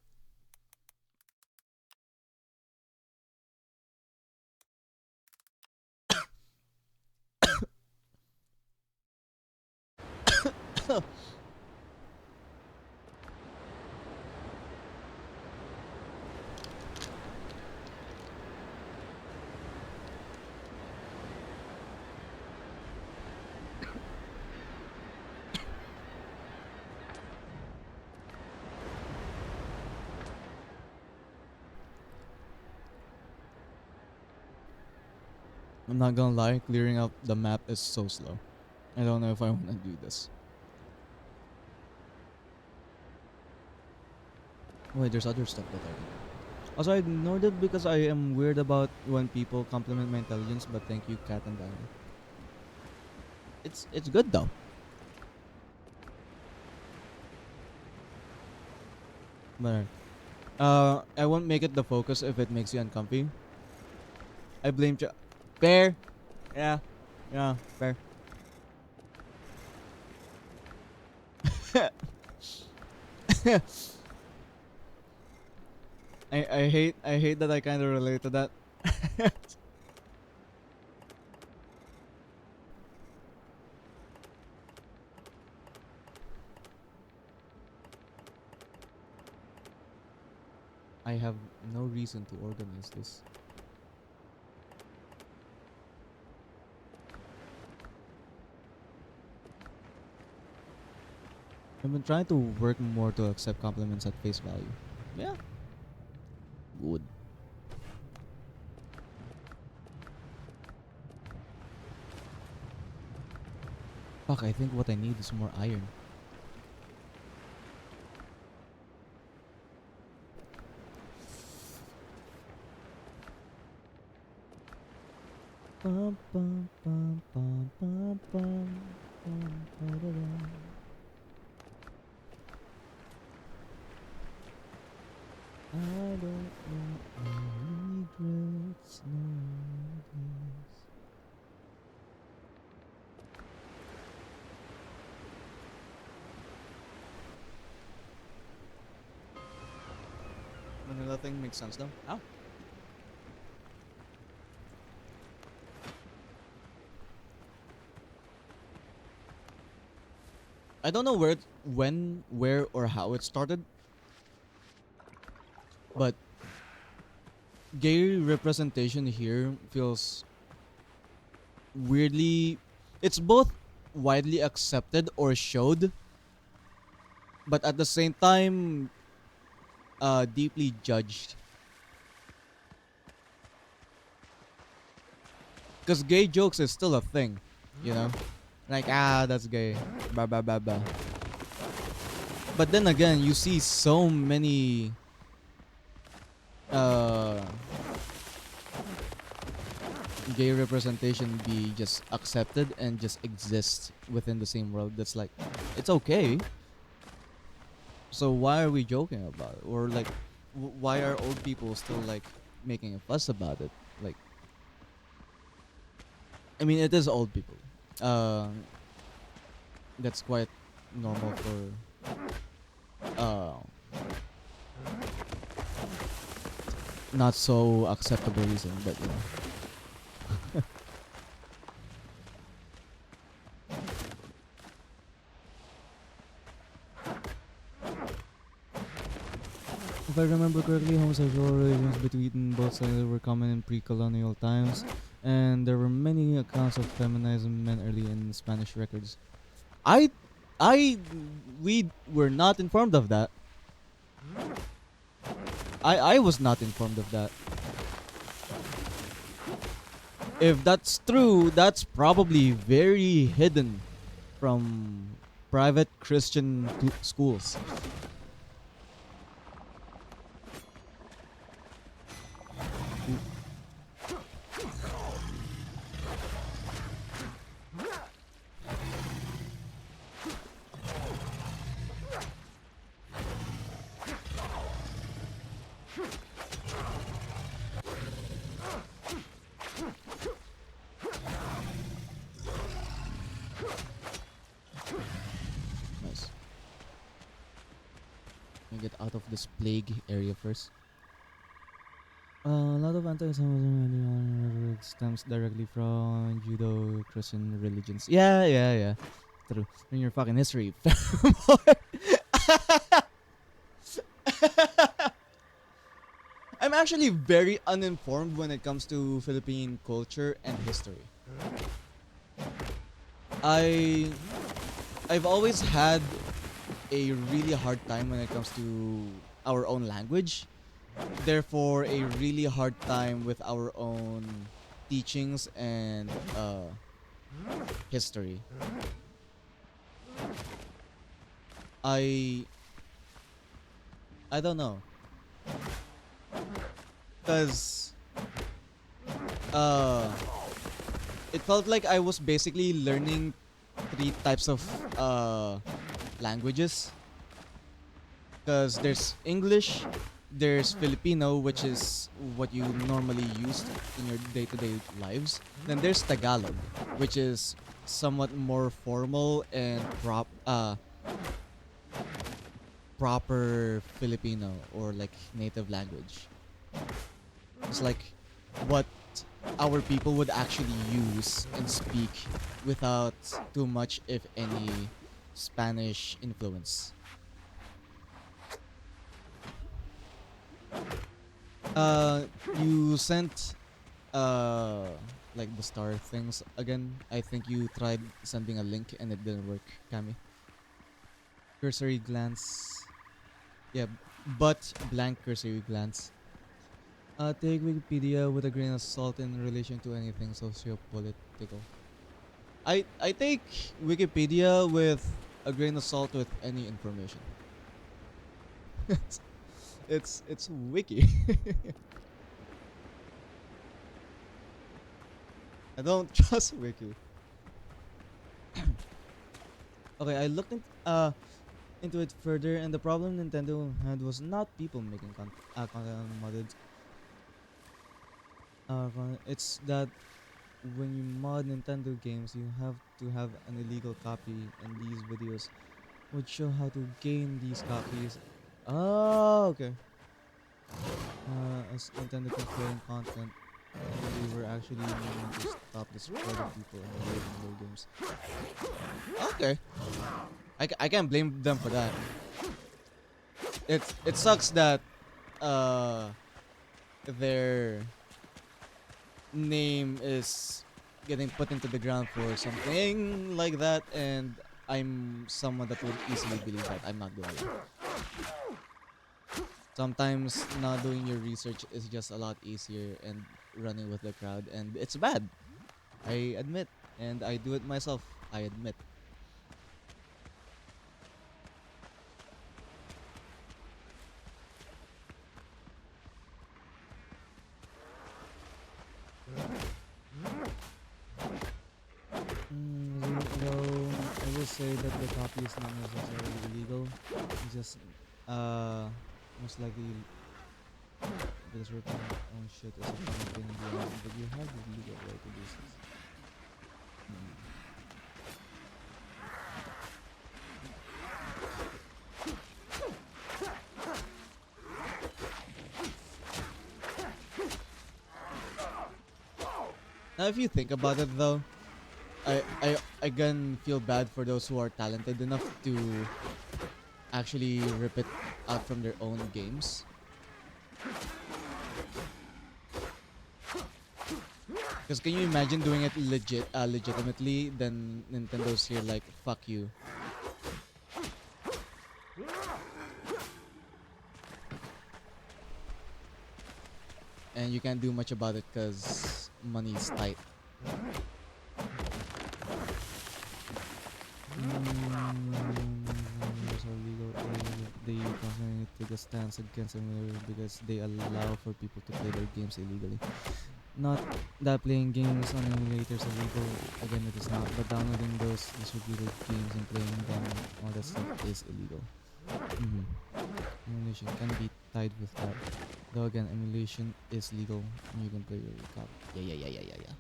I'm not gonna lie, clearing up the map is so slow. I don't know if I wanna do this. Wait, there's other stuff that I do. Also, I ignored it because I am weird about when people compliment my intelligence, but thank you, Cat and Diana. It's good though. But I won't make it the focus if it makes you uncomfy. I blame fair. Yeah. Yeah, fair. I hate that I kind of relate to that. I have no reason to organize this. I've been trying to work more to accept compliments at face value. Yeah. Good. Fuck, I think what I need is more iron. Bum, bum, bum, bum, bum, bum, bum, ba-da-da. I don't want any regrets nowadays. Manila thing makes sense though. Ow. I don't know when, where, or how it started, but gay representation here feels weirdly. It's both widely accepted or showed, but at the same time, deeply judged. Because gay jokes is still a thing, you know? Like, that's gay. Bah, bah, bah, bah. But then again, you see so many uh gay representation be just accepted and just exist within the same world. That's like, it's okay. So why are we joking about it? Or like, why are old people still like making a fuss about it? Like, I mean, it is old people. Uh, that's quite normal for not so acceptable reason, but you know. If I remember correctly, homosexual relations between both sexes were common in pre-colonial times, and there were many accounts of feminizing men early in Spanish records. I, I, we were not informed of that. I was not informed of that. If that's true, that's probably very hidden from private Christian schools. Nice. Let me get out of this plague area first. A lot of anti-Semitism stems directly from Judo-Christian religions. Yeah. True. In your fucking history. I'm actually very uninformed when it comes to Philippine culture and history. I I've always had a really hard time when it comes to our own language. Therefore, a really hard time with our own teachings and history. I I don't know, cause uh it felt like I was basically learning three types of languages. Cause there's English, there's Filipino, which is what you normally use in your day-to-day lives. Then there's Tagalog, which is somewhat more formal and proper Filipino or like native language. It's like what our people would actually use and speak without too much, if any, Spanish influence. You sent like the star things again. I think you tried sending a link and it didn't work, Kami. Cursory glance. Yeah, but blank cursory glance. Take Wikipedia with a grain of salt in relation to anything socio-political. I take Wikipedia with a grain of salt with any information. it's wiki. I don't trust wiki. Okay, I looked into it further, and the problem Nintendo had was not people making content modded. It's that when you mod Nintendo games, you have to have an illegal copy, and these videos would show how to gain these copies. Oh, okay. As Nintendo kept creating content, we were actually meaning to stop the spread of people emulating their games. Okay. I can't blame them for that. It sucks that their name is getting put into the ground for something like that, and I'm someone that would easily believe that. I'm not doing it. Sometimes not doing your research is just a lot easier and running with the crowd, and it's bad. I admit, and I do it myself. I admit. say that the copy is not necessarily illegal. It's just most likely because ripping your own shit is a common thing in the world, but you have the legal right to do so. Hmm. Now, if you think about it, though, I again feel bad for those who are talented enough to actually rip it out from their own games. Because can you imagine doing it legitimately? Then Nintendo's here like, fuck you. And you can't do much about it because money's tight. They constantly take a stance against emulators because they allow for people to play their games illegally. Not that playing games on emulators are illegal, again it is not, but downloading those distributed games and playing them, all that stuff is illegal. Emulation can be tied with that. Though again, emulation is legal and you can play your copy. Yeah.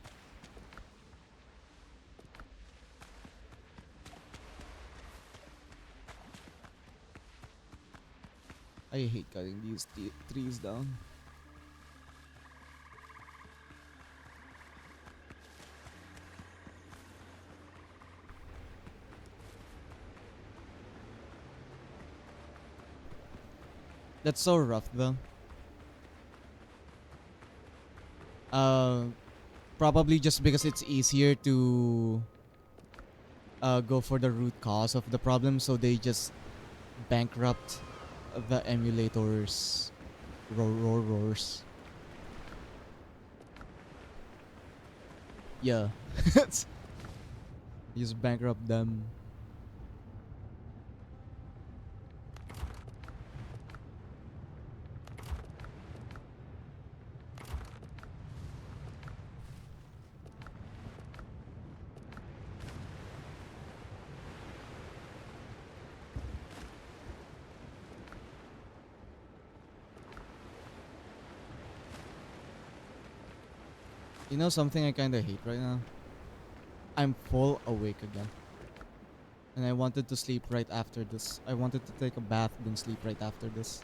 I hate cutting these trees down. That's so rough though. Probably just because it's easier to go for the root cause of the problem, so they just bankrupt the emulators. Roars. Yeah. Just bankrupt them. You know something I kinda hate right now? I'm full awake again. And I wanted to sleep right after this. I wanted to take a bath then sleep right after this.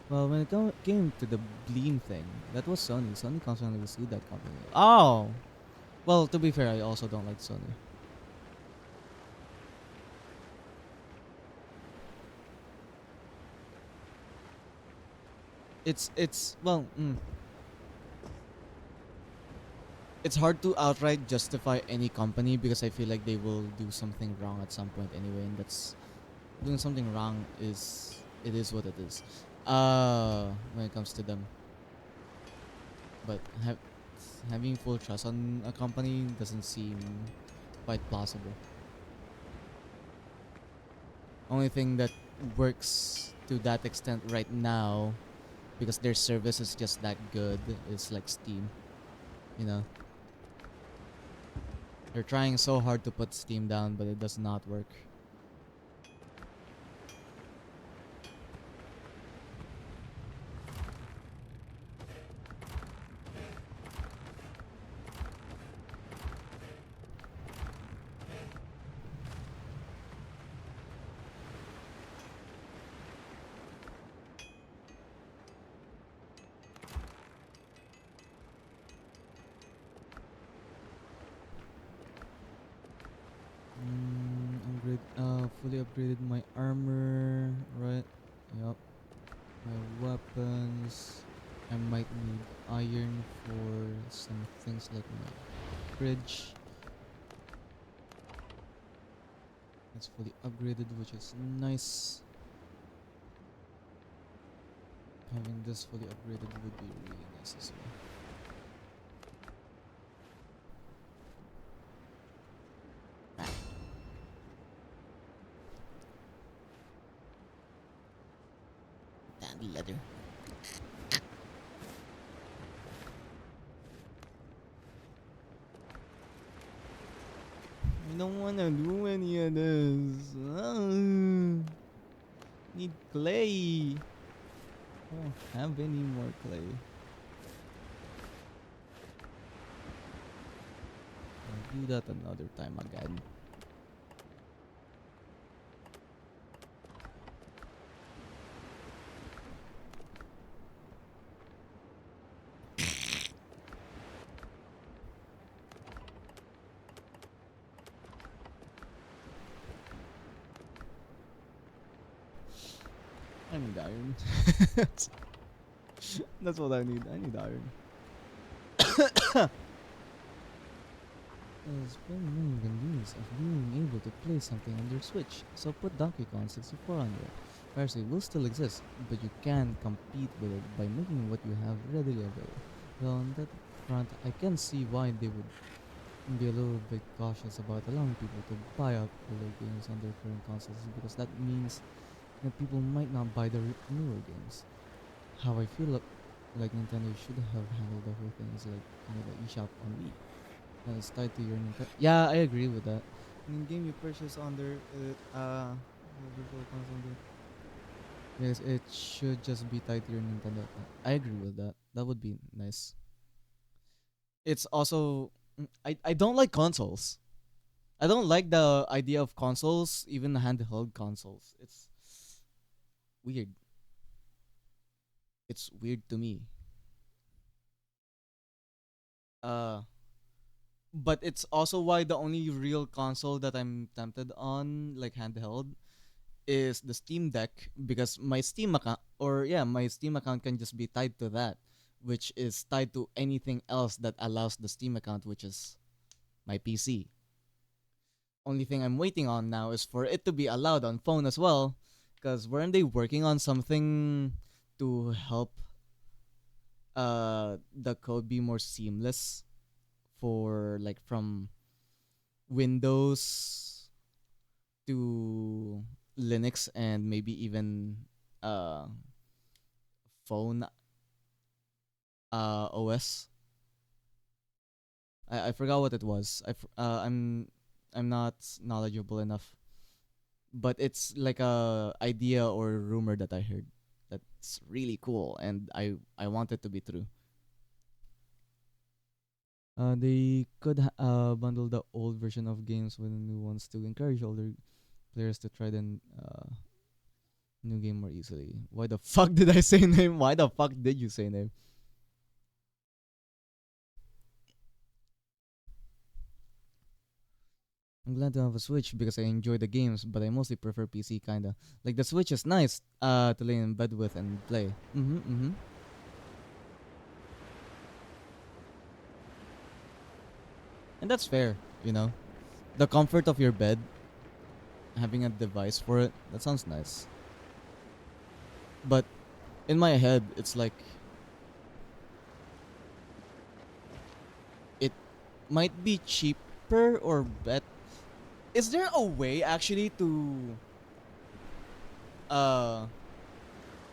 Well, when it came to the Bleem thing, that was Sony. Sony constantly sued that company. Oh! Well, to be fair, I also don't like Sony. It's hard to outright justify any company because I feel like they will do something wrong at some point anyway, and that's doing something wrong is what it is. When it comes to them, but having full trust on a company doesn't seem quite plausible. Only thing that works to that extent right now, because their service is just that good, is like Steam. You know, they're trying so hard to put Steam down, but it does not work. Fully upgraded my armor, right? Yup. My weapons. I might need iron for some things like my fridge. It's fully upgraded, which is nice. Having this fully upgraded would be really nice as well. Dandy leather. don't wanna do any of this. Need clay. I don't have any more clay. I'll do that another time again. I need iron. That's what I need. I need iron. There's very many convenience of being able to play something on your Switch, so put Donkey Kong 64 on there. Piracy will still exist, but you can compete with it by making what you have readily available. Well, on that front, I can see why they would be a little bit cautious about allowing people to buy up older games on their current consoles, because that means that people might not buy the newer games. How I feel like Nintendo should have handled the whole thing is like, the eShop on Wii. It's tied to your Nintendo. Yeah, I agree with that. Game you purchase on their virtual console. Yes, it should just be tied to your Nintendo account. I agree with that. That would be nice. It's also I don't like consoles. I don't like the idea of consoles, even handheld consoles. It's weird. It's weird to me. But it's also why the only real console that I'm tempted on, like handheld, is the Steam Deck, because my Steam account, my Steam account can just be tied to that, which is tied to anything else that allows the Steam account, which is my PC. Only thing I'm waiting on now is for it to be allowed on phone as well, because weren't they working on something to help the code be more seamless for like from Windows to Linux and maybe even phone OS. I forgot what it was. I'm not knowledgeable enough, but it's like a idea or rumor that I heard that's really cool, and I want it to be true. They could bundle the old version of games with the new ones to encourage older players to try the new game more easily. Why the fuck did I say name? Why the fuck did you say name? I'm glad to have a Switch because I enjoy the games, but I mostly prefer PC kinda. Like the Switch is nice to lay in bed with and play. And that's fair, you know. The comfort of your bed, having a device for it, that sounds nice. But in my head, it's like it might be cheaper or bet. Is there a way actually to uh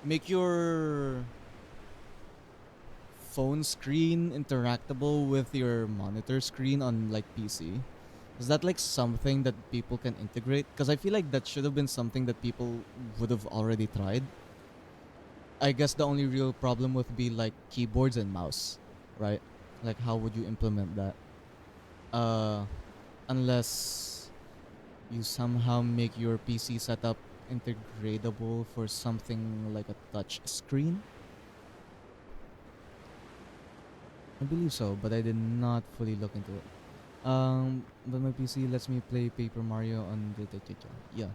make your phone screen interactable with your monitor screen on like PC? Is that like something that people can integrate? Because I feel like that should have been something that people would have already tried. I guess the only real problem would be like keyboards and mouse, right? Like how would you implement that? Uh, unless you somehow make your PC setup integratable for something like a touch screen. I believe so, but I did not fully look into it. But my PC lets me play Paper Mario on the yeah.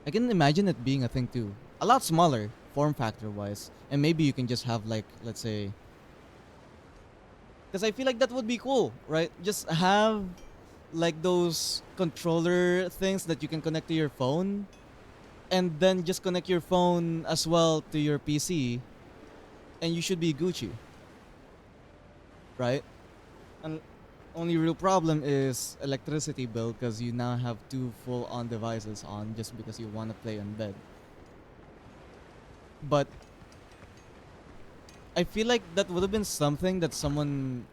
I can imagine it being a thing too. A lot smaller, form factor wise, and maybe you can just have like, let's say, because I feel like that would be cool, right? Just have like those controller things that you can connect to your phone, and then just connect your phone as well to your PC, and you should be Gucci, right? And only real problem is electricity bill, because you now have two full-on devices on just because you want to play in bed. But I feel like that would have been something that someone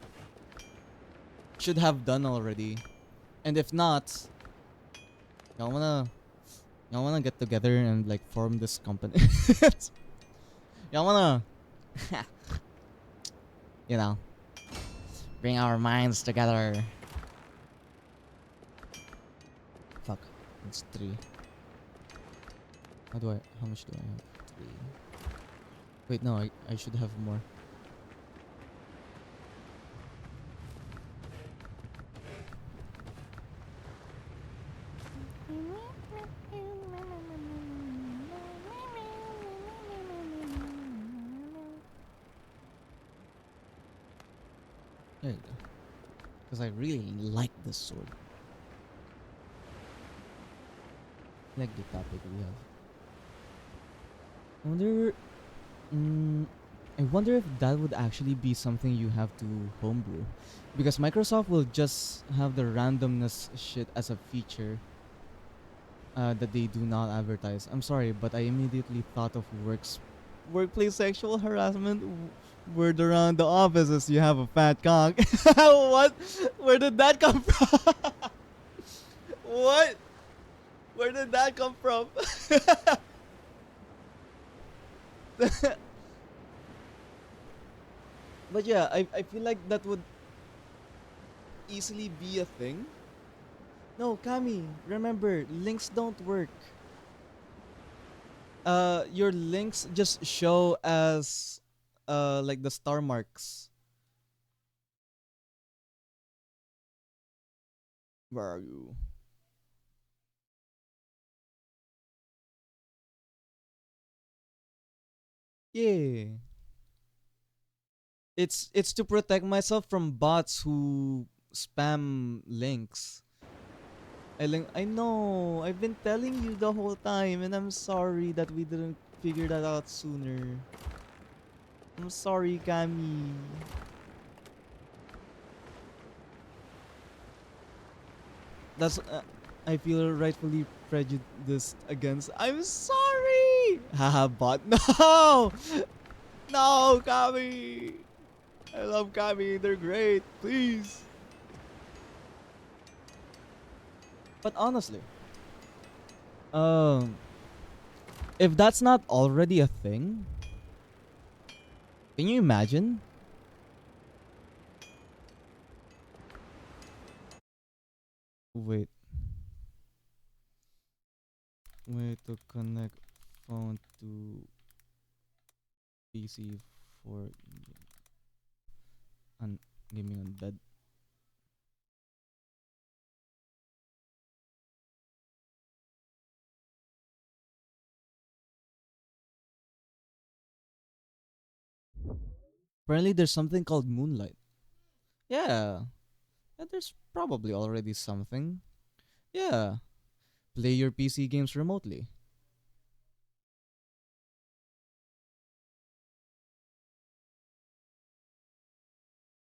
should have done already. And if not, y'all wanna y'all wanna get together and like form this company. Y'all wanna you know bring our minds together. Fuck. It's 3. How much do I have? 3. Wait, no, I should have more. There you go. Because I really like this sword. Like the topic we have. I wonder. I wonder if that would actually be something you have to homebrew, because Microsoft will just have the randomness shit as a feature that they do not advertise. I'm sorry, but I immediately thought of workplace sexual harassment. Word around the offices, you have a fat cock. What? Where did that come from? What? Where did that come from? But yeah, I feel like that would easily be a thing. No, Kami, remember, links don't work. Your links just show as like the star marks. Where are you? Yeah. It's to protect myself from bots who spam links. I know. I've been telling you the whole time, and I'm sorry that we didn't figure that out sooner. I'm sorry, Kami. That's I feel rightfully prejudiced against. I'm sorry. Haha, bot. No, no, Kami. I love Kami. They're great. Please. But honestly, um, if that's not already a thing, can you imagine? Wait, way to connect phone to PC for gaming on bed. Apparently, there's something called Moonlight. Yeah, yeah, there's probably already something. Yeah, play your PC games remotely.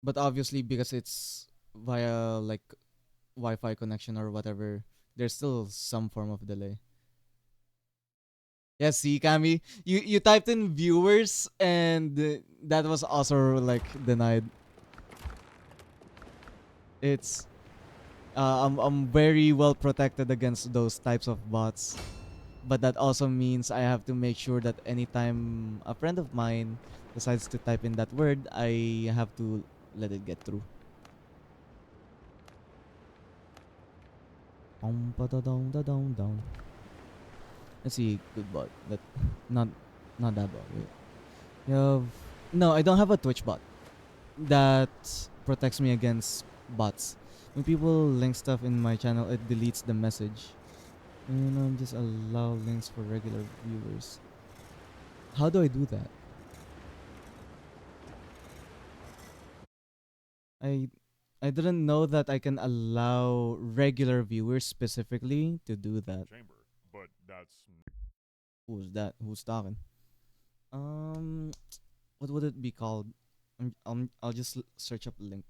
But obviously, because it's via like Wi-Fi connection or whatever, there's still some form of delay. Yeah, see, Kami, you typed in viewers and that was also like denied. It's I'm very well protected against those types of bots, but that also means I have to make sure that anytime a friend of mine decides to type in that word, I have to let it get through. Down. Let's see, good bot. That not not that bot. Wait. You have no, I don't have a Twitch bot that protects me against bots. When people link stuff in my channel, it deletes the message. Just allow links for regular viewers. How do I do that? I I didn't know that I can allow regular viewers specifically to do that. chamber, but that's Who's that? Who's talking? Um, what would it be called? I'll just search up link.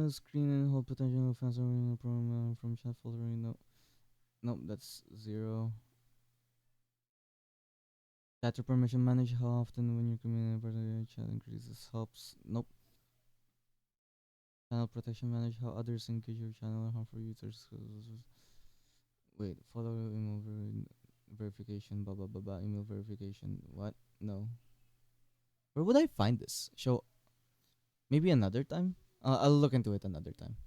Screen and hold potential fans from chat folder. No. Nope, that's 0. Data permission manage how often when you're communicating chat increases helps. Nope. Channel protection manage how others engage your channel and harmful users. Wait, follow email verification, blah blah blah blah. Email verification. What? No. Where would I find this? Show maybe another time. I'll look into it another time.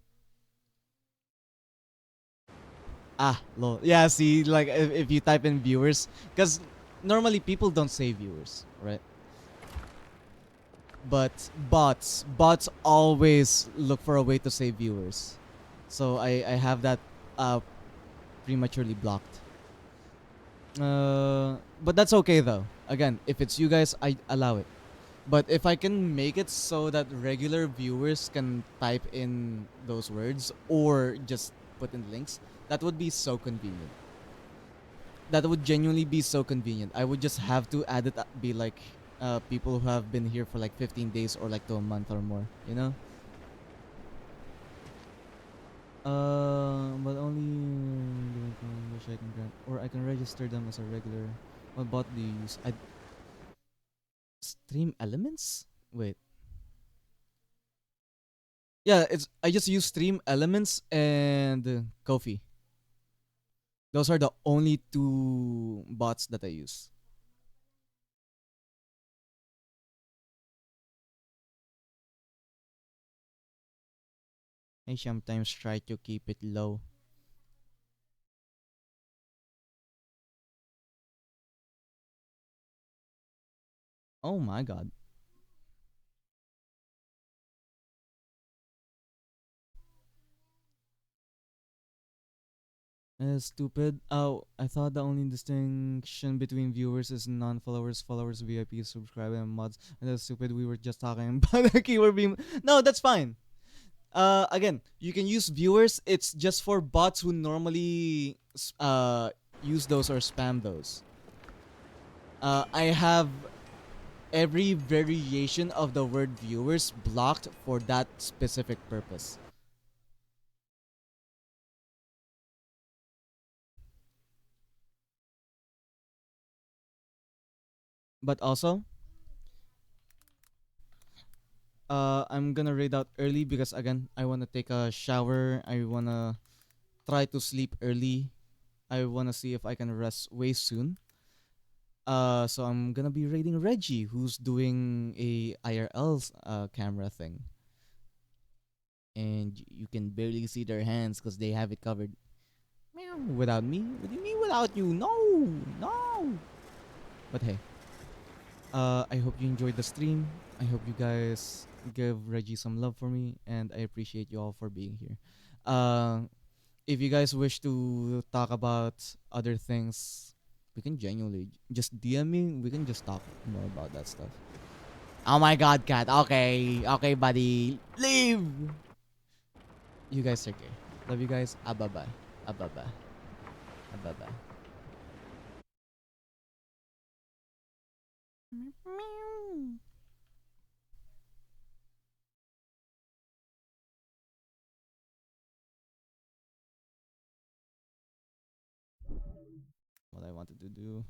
Ah, lol. Yeah, see, like if you type in viewers, because normally people don't say viewers, right? But bots always look for a way to say viewers. So I have that uh prematurely blocked. But that's okay though. Again, if it's you guys, I allow it. But if I can make it so that regular viewers can type in those words or just put in links, that would be so convenient. That would genuinely be so convenient. I would just have to add it, be like people who have been here for like 15 days or like to a month or more, you know? But only which I can grant, or I can register them as a regular. What bot do you use? I stream elements. Wait, yeah, it's I just use stream elements and Kofi. Those are the only two bots that I use. I sometimes try to keep it low. Oh my god. Stupid. Oh, I thought the only distinction between viewers is non-followers, followers, VIPs, subscribers, and mods. And that's stupid. We were just talking about the keyword beam. No, that's fine. Again, you can use viewers. It's just for bots who normally use those or spam those. I have every variation of the word viewers blocked for that specific purpose. But also, I'm gonna raid out early because again, I wanna take a shower. I wanna try to sleep early. I wanna see if I can rest way soon. So I'm gonna be raiding Reggie, who's doing a IRL camera thing, and you can barely see their hands because they have it covered. Meow. Without me? What do you mean without you? No, no. But hey, I hope you enjoyed the stream. I hope you guys give Reggie some love for me, and I appreciate you all for being here. If you guys wish to talk about other things, we can genuinely just DM me. We can just talk more about that stuff. Oh my god, cat. Okay, okay, buddy. Leave. You guys are okay. Love you guys. Ah, bye bye. Ah, bye bye. Ah, bye bye. What I wanted to do.